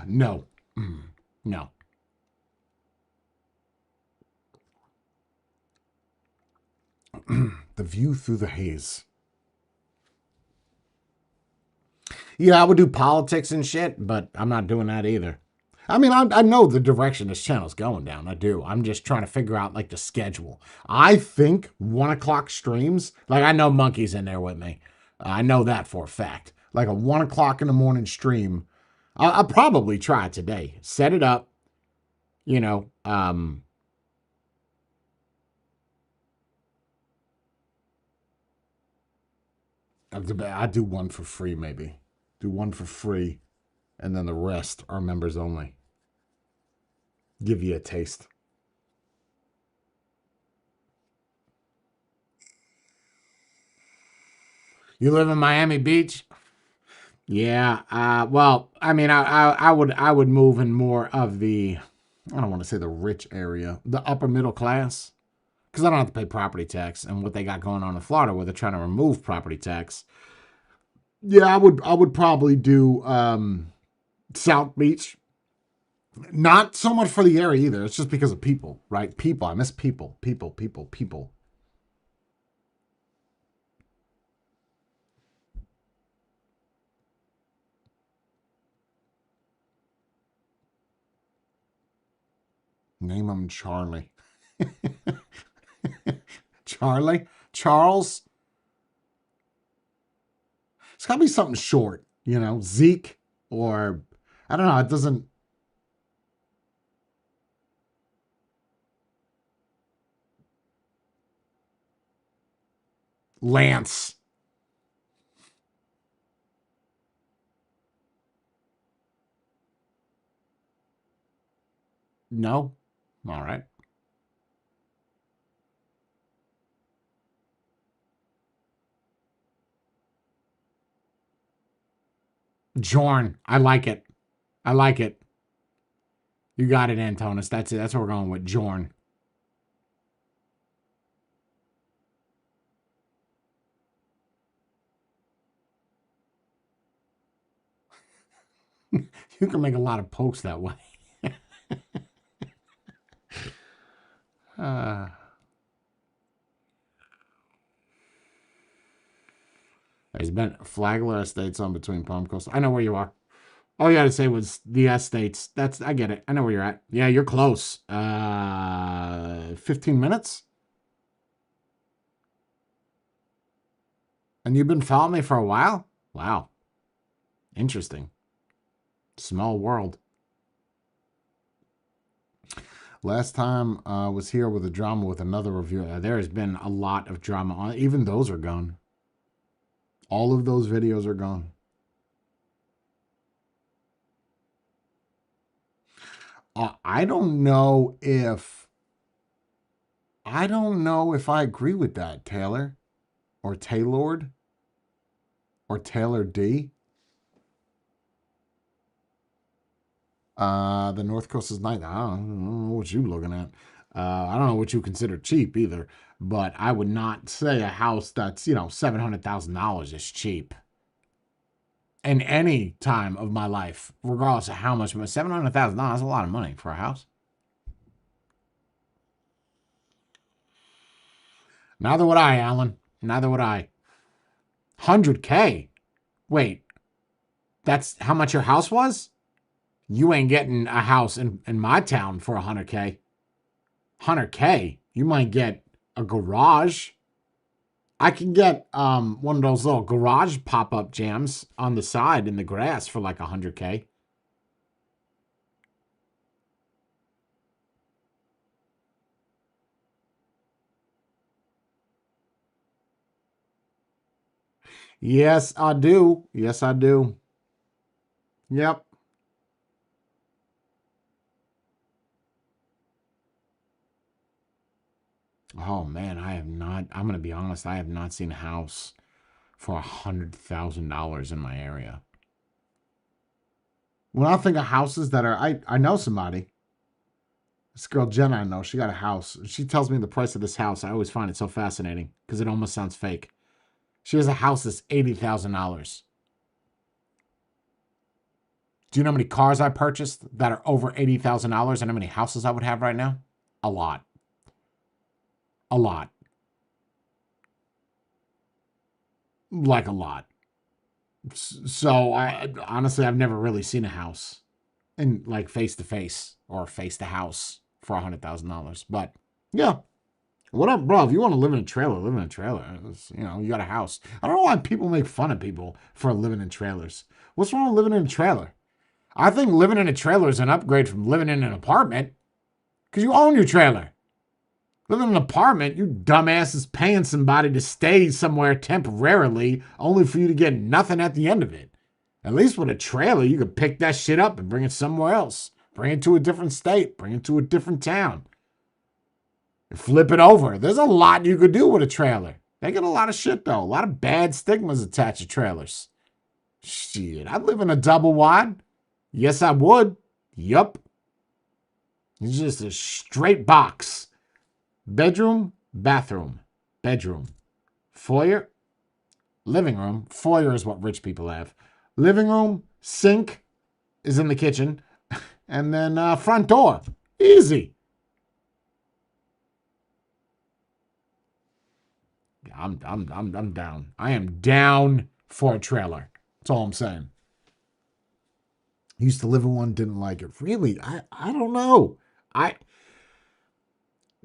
No, no. The view through the haze. Yeah, I would do politics and shit, but I'm not doing that either. I mean, I know the direction this channel's going down. I do. I'm just trying to figure out like the schedule. I think 1 o'clock streams. Like I know Monkey's in there with me. I know that for a fact. Like a 1 o'clock in the morning stream. I'll probably try it today. Set it up. You know. I do one for free maybe. Do one for free, and then the rest are members only. Give you a taste. You live in Miami Beach? Yeah. Well, I mean, I would move in more of the, I don't want to say the rich area, the upper middle class, because I don't have to pay property tax. And what they got going on in Florida, where they're trying to remove property tax. Yeah, I would probably do South Beach. Not so much for the area either. It's just because of people, right? People. I miss people. People. People. People. Name him Charlie. Charlie? Charles? It's got to be something short, Zeke or I don't know. It doesn't. Lance. No? All right. Jorn. I like it. I like it. You got it, Antonis. That's it. That's what we're going with. Jorn. You can make a lot of posts that way. uh, there's been Flagler Estates on between Palm Coast. I know where you are. All you had to say was the estates. I get it. I know where you're at. Yeah, you're close. 15 minutes? And you've been following me for a while? Wow. Interesting. Small world. Last time I was here with a drama with another reviewer. There has been a lot of drama on. Even those are gone. All of those videos are gone. I don't know if I agree with that, Taylor or Taylord or Taylor D. The North Coast is nice. I don't know what you looking at. I don't know what you consider cheap either. But I would not say a house that's $700,000 is cheap. In any time of my life, regardless of how much, but $700,000 is a lot of money for a house. Neither would I, Alan. Neither would I. 100K. Wait. That's how much your house was? You ain't getting a house in my town for 100K. 100K? You might get a garage. I can get one of those little garage pop-up jams on the side in the grass for like 100K. Yes, I do. Yes, I do. Yep. Oh man, I have not. I'm gonna be honest. I have not seen a house for $100,000 in my area. When I think of houses that are, I know somebody. This girl Jenna, I know, she got a house. She tells me the price of this house. I always find it so fascinating because it almost sounds fake. She has a house that's $80,000. Do you know how many cars I purchased that are over $80,000 and how many houses I would have right now? A lot. A lot. Like a lot. So I honestly, I've never really seen a house in like face to face or face to house for $100,000. But yeah, what up, bro? If you want to live in a trailer, live in a trailer. You know, you got a house. I don't know why people make fun of people for living in trailers. What's wrong with living in a trailer? I think living in a trailer is an upgrade from living in an apartment because you own your trailer. Living in an apartment, you dumbass is paying somebody to stay somewhere temporarily only for you to get nothing at the end of it. At least with a trailer, you could pick that shit up and bring it somewhere else. Bring it to a different state. Bring it to a different town. Flip it over. There's a lot you could do with a trailer. They get a lot of shit, though. A lot of bad stigmas attached to trailers. Shit, I'd live in a double wide. Yes, I would. Yup. It's just a straight box. Bedroom, bathroom, bedroom, foyer, living room. Foyer is what rich people have. Living room, sink is in the kitchen, and then front door. Easy. I'm down. I am down for a trailer. That's all I'm saying. Used to live in one, didn't like it. Really? I don't know.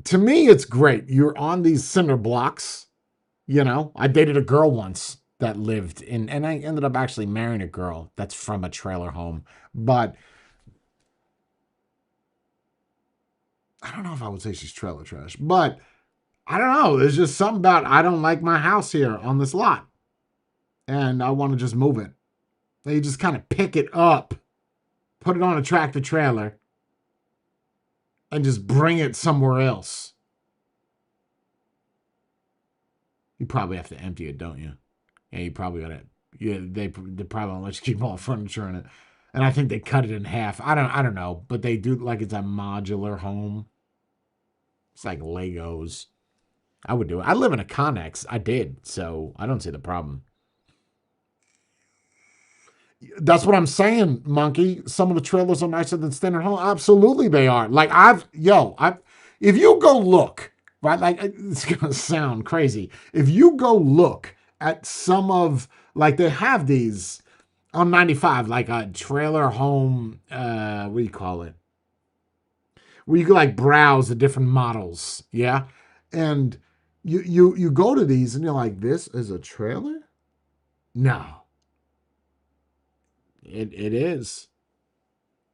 To me, it's great. You're on these cinder blocks. You know, I dated a girl once that lived in, and I ended up actually marrying a girl that's from a trailer home. But I don't know if I would say she's trailer trash, but I don't know. There's just something about I don't like my house here on this lot. And I want to just move it. They just kind of pick it up, put it on a tractor trailer, and just bring it somewhere else. You probably have to empty it, don't you? Yeah, you probably got to. Yeah, they probably won't let you keep all the furniture in it. And I think they cut it in half. I don't know, but they do like it's a modular home. It's like Legos. I would do it. I live in a ConX. I did, so I don't see the problem. That's what I'm saying, Monkey. Some of the trailers are nicer than standard home. Absolutely, they are. Like if you go look, right? Like it's gonna sound crazy. If you go look at some of like they have these on 95, like a trailer home. What do you call it? Where you can like browse the different models, yeah. And you go to these and you're like, this is a trailer? No, it is.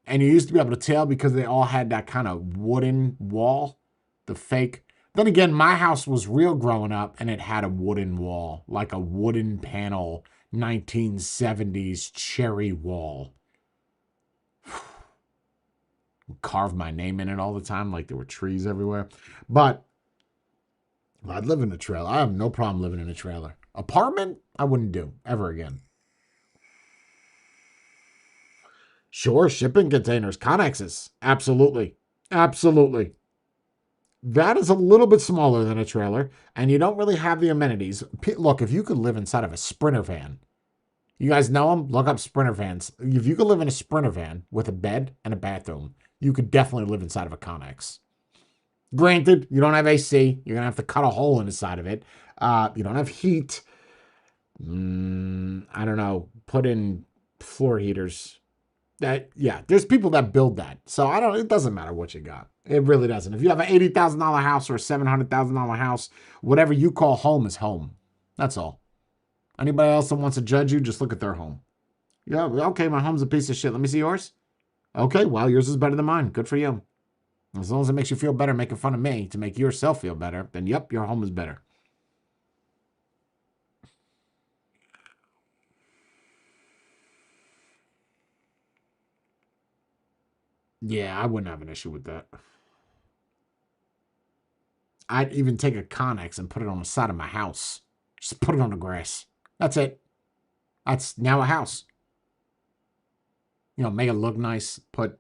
And you used to be able to tell because they all had that kind of wooden wall, the fake. Then again, my house was real growing up and it had a wooden wall, like a wooden panel, 1970s cherry wall. Carve my name in it all the time, like there were trees everywhere. But I'd live in a trailer. I have no problem living in a trailer. Apartment, I wouldn't do ever again. Sure, shipping containers, ConXes. Absolutely. Absolutely. That is a little bit smaller than a trailer, and you don't really have the amenities. Look, if you could live inside of a Sprinter van, you guys know them? Look up Sprinter vans. If you could live in a Sprinter van with a bed and a bathroom, you could definitely live inside of a ConX. Granted, you don't have AC. You're going to have to cut a hole in the side of it. You don't have heat. I don't know. Put in floor heaters. That, yeah, there's people that build that. So it doesn't matter what you got. It really doesn't. If you have an $80,000 house or a $700,000 house, whatever you call home is home. That's all. Anybody else that wants to judge you, just look at their home. Yeah, okay, my home's a piece of shit. Let me see yours. Okay, well, yours is better than mine. Good for you. As long as it makes you feel better making fun of me to make yourself feel better, then yep, your home is better. Yeah, I wouldn't have an issue with that. I'd even take a ConX and put it on the side of my house. Just put it on the grass. That's it. That's now a house. You know, make it look nice. I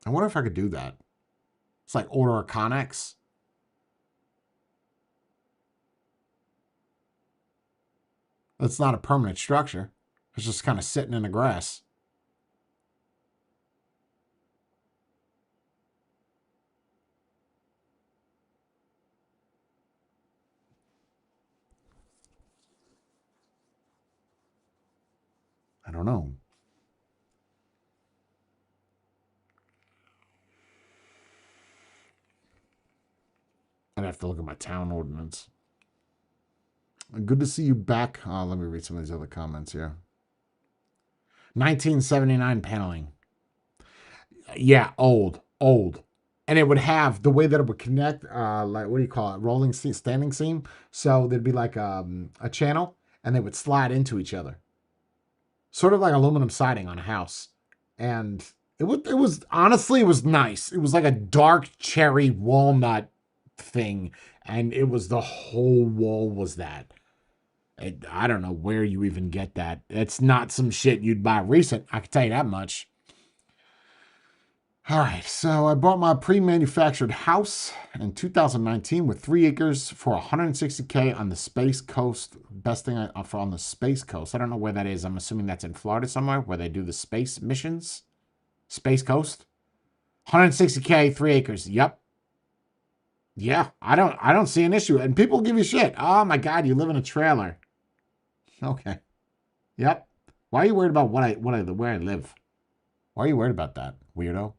wonder if I could do that. It's like order a ConX. It's not a permanent structure. It's just kind of sitting in the grass. I don't know. I'd have to look at my town ordinance. Good to see you back. Let me read some of these other comments here. 1979 paneling. Yeah, old. And it would have the way that it would connect, like, what do you call it? Rolling seam, standing seam. So there'd be like a channel and they would slide into each other. Sort of like aluminum siding on a house. And it was honestly, it was nice. It was like a dark cherry walnut thing. And it was the whole wall was that. I don't know where you even get that. It's not some shit you'd buy recent. I can tell you that much. All right, so I bought my pre-manufactured house in 2019 with 3 acres for $160K on the Space Coast. Best thing for on the Space Coast. I don't know where that is. I'm assuming that's in Florida somewhere where they do the space missions. Space Coast. 160K, 3 acres. Yep. Yeah, I don't see an issue. And people give you shit. Oh my God, you live in a trailer. Okay. Yep. Why are you worried about where I live? Why are you worried about that, weirdo?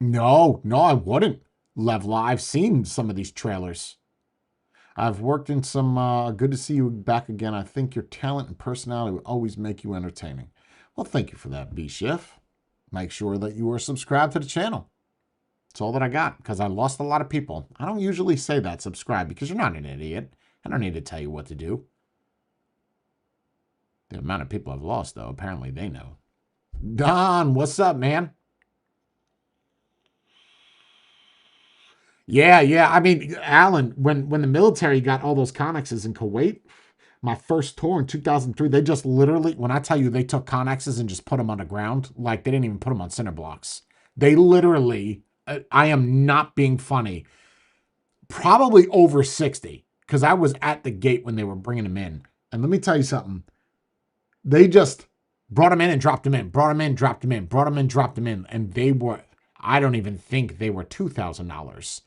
No, I wouldn't. Level. I've seen some of these trailers. I've worked in some. Good to see you back again. I think your talent and personality will always make you entertaining. Well, thank you for that, B Schiff. Make sure that you are subscribed to the channel. That's all that I got because I lost a lot of people. I don't usually say that, subscribe, because you're not an idiot. I don't need to tell you what to do. The amount of people I've lost, though, apparently they know. Don, what's up, man? Yeah. I mean, Alan, when the military got all those ConXes in Kuwait, my first tour in 2003, they just literally, when I tell you they took ConXes and just put them on the ground, like they didn't even put them on cinder blocks. They literally, I am not being funny, probably over 60, because I was at the gate when they were bringing them in. And let me tell you something. They just brought them in and dropped them in, brought them in, dropped them in, brought them in, dropped them in. And they were, I don't even think they were $2,000.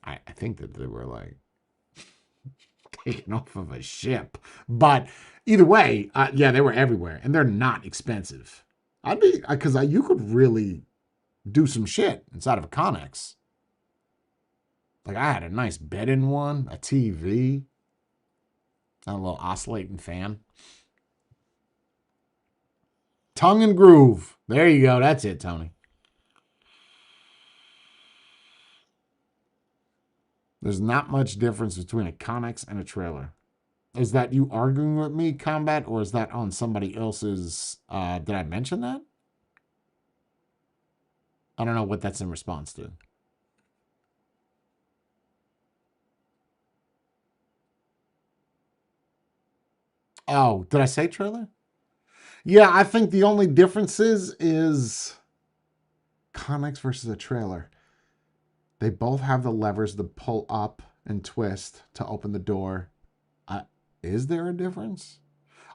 I think that they were like taken off of a ship. But either way, yeah, they were everywhere. And they're not expensive. Because you could really do some shit inside of a Connex. Like I had a nice bed in one, a TV, and a little oscillating fan. Tongue and groove. There you go. That's it, Tony. There's not much difference between a Connex and a trailer. Is that you arguing with me, Combat, or is that on somebody else's? Did I mention that? I don't know what that's in response to. Oh, did I say trailer? Yeah, I think the only difference is Connex versus a trailer. They both have the levers to pull up and twist to open the door. Is there a difference?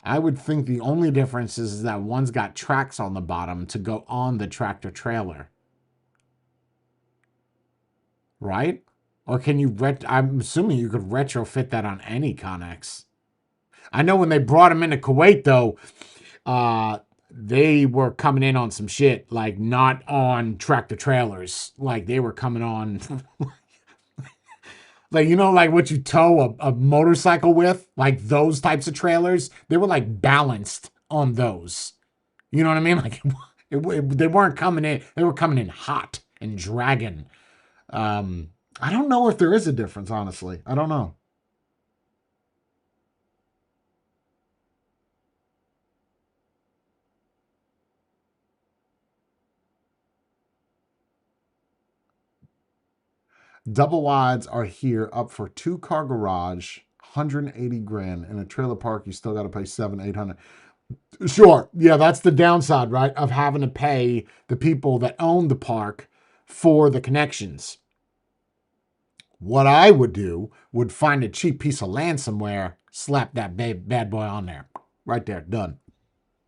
I would think the only difference is that one's got tracks on the bottom to go on the tractor trailer. Right? Or can you I'm assuming you could retrofit that on any ConX. I know when they brought them into Kuwait though, they were coming in on some shit, like not on tractor trailers. Like they were coming on like like what you tow a motorcycle with, like those types of trailers. They were like balanced on those. You know what I mean? Like they weren't coming in. They were coming in hot and dragging. I don't know if there is a difference, honestly. I don't know. Double wides are here up for 2-car garage, 180 grand. In a trailer park, you still got to pay 700, 800. Sure. Yeah, that's the downside, right? Of having to pay the people that own the park for the connections. What I would do would find a cheap piece of land somewhere, slap that bad boy on there. Right there, done.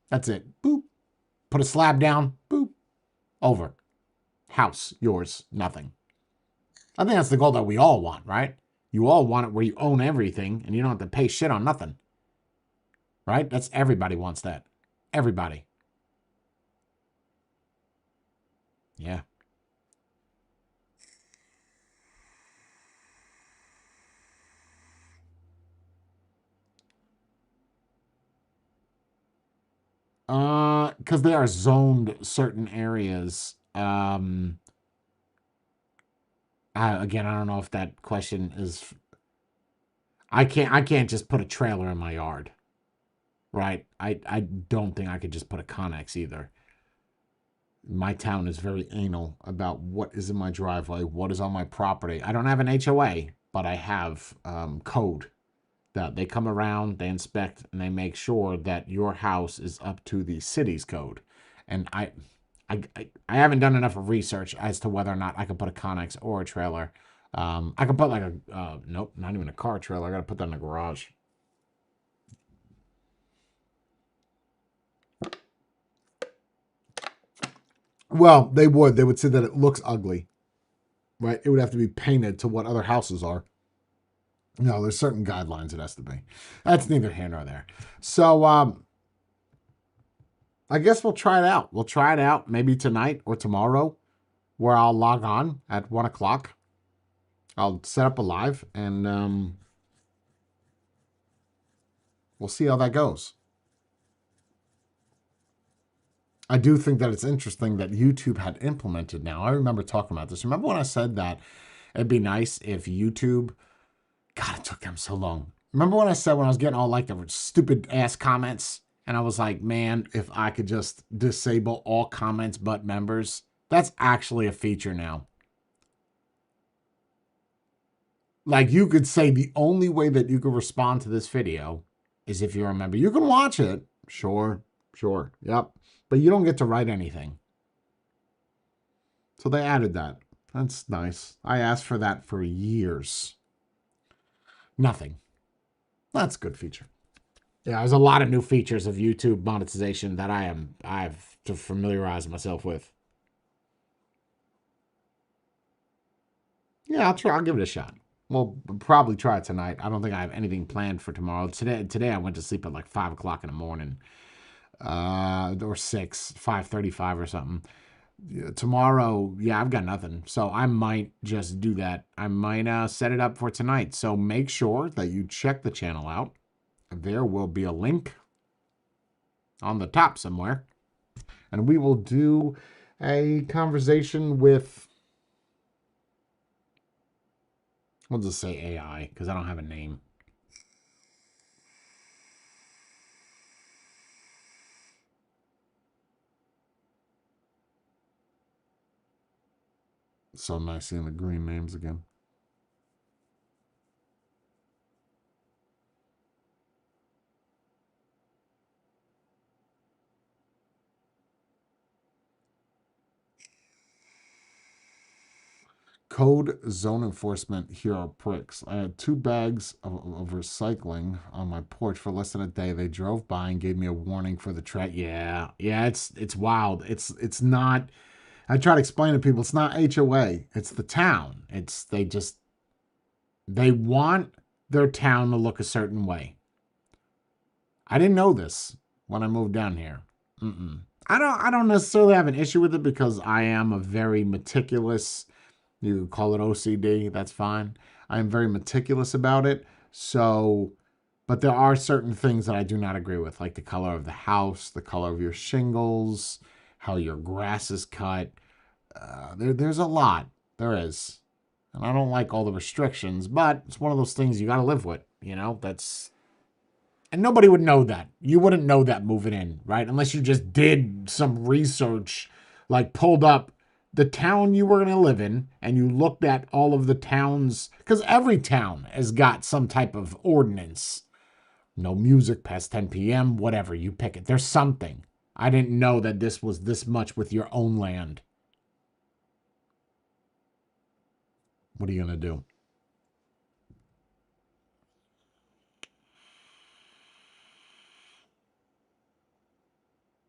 That's it. Boop. Put a slab down. Boop. Over. House, yours, nothing. I think that's the goal that we all want, right? You all want it where you own everything and you don't have to pay shit on nothing. Right? That's everybody wants that. Everybody. Yeah. Because they are zoned certain areas. Again, I don't know if that question is. I can't just put a trailer in my yard, right? I don't think I could just put a Connex either. My town is very anal about what is in my driveway, what is on my property. I don't have an HOA, but I have code that they come around, they inspect, and they make sure that your house is up to the city's code. And I haven't done enough research as to whether or not I can put a Connex or a trailer. I can put like a nope, not even a car trailer. I got to put that in the garage. Well, they would. They would say that it looks ugly, right? It would have to be painted to what other houses are. No, there's certain guidelines it has to be. That's neither here nor there. So, I guess we'll try it out. We'll try it out maybe tonight or tomorrow, where I'll log on at 1 o'clock. I'll set up a live and we'll see how that goes. I do think that it's interesting that YouTube had implemented now. I remember talking about this. Remember when I said that it'd be nice if YouTube. God, it took them so long. Remember when I said when I was getting all like the stupid ass comments? And I was like, man, if I could just disable all comments but members. That's actually a feature now. Like you could say the only way that you could respond to this video is if you're a member. You can watch it. Sure. Yep. But you don't get to write anything. So they added that. That's nice. I asked for that for years. Nothing. That's a good feature. Yeah, there's a lot of new features of YouTube monetization that I have to familiarize myself with. Yeah, I'll try. I'll give it a shot. We'll probably try it tonight. I don't think I have anything planned for tomorrow. Today I went to sleep at like 5 o'clock in the morning, or 5:35 or something. Tomorrow, yeah, I've got nothing, so I might just do that. I might set it up for tonight. So make sure that you check the channel out. There will be a link on the top somewhere, and we will do a conversation with. We'll just say AI because I don't have a name. So nice seeing the green names again. Code zone enforcement here are pricks. I had 2 bags of recycling on my porch for less than a day. They drove by and gave me a warning for the track. Yeah, it's wild. It's not. I try to explain to people it's not HOA. It's the town. They just They want their town to look a certain way. I didn't know this when I moved down here. I don't necessarily have an issue with it because I am a very meticulous, you could call it OCD, that's fine. I am very meticulous about it. So, but there are certain things that I do not agree with, like the color of the house, the color of your shingles, how your grass is cut. There's a lot. There is. And I don't like all the restrictions, but it's one of those things you got to live with. That's. And nobody would know that. You wouldn't know that moving in, right? Unless you just did some research, like pulled up the town you were going to live in and you looked at all of the towns, because every town has got some type of ordinance. No music past 10 p.m., whatever, you pick it. There's something. I didn't know that this was this much with your own land. What are you going to do?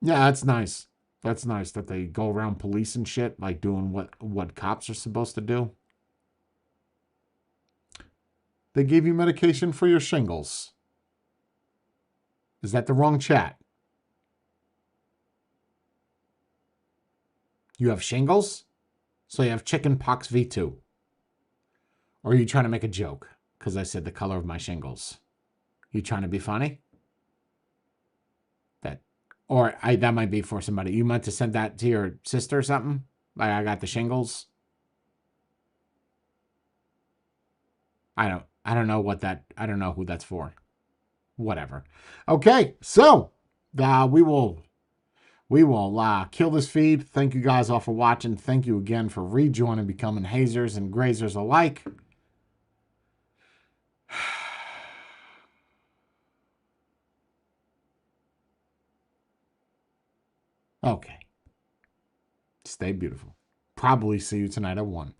Yeah, that's nice. That's nice that they go around police and shit, like doing what cops are supposed to do. They gave you medication for your shingles. Is that the wrong chat? You have shingles? So you have chicken pox V2. Or are you trying to make a joke? Because I said the color of my shingles. You trying to be funny? That might be for somebody. You meant to send that to your sister or something? Like I got the shingles? I don't know I don't know who that's for. Whatever. Okay, so we will kill this feed. Thank you guys all for watching. Thank you again for rejoining, becoming hazers and grazers alike. Okay. Stay beautiful. Probably see you tonight at 1.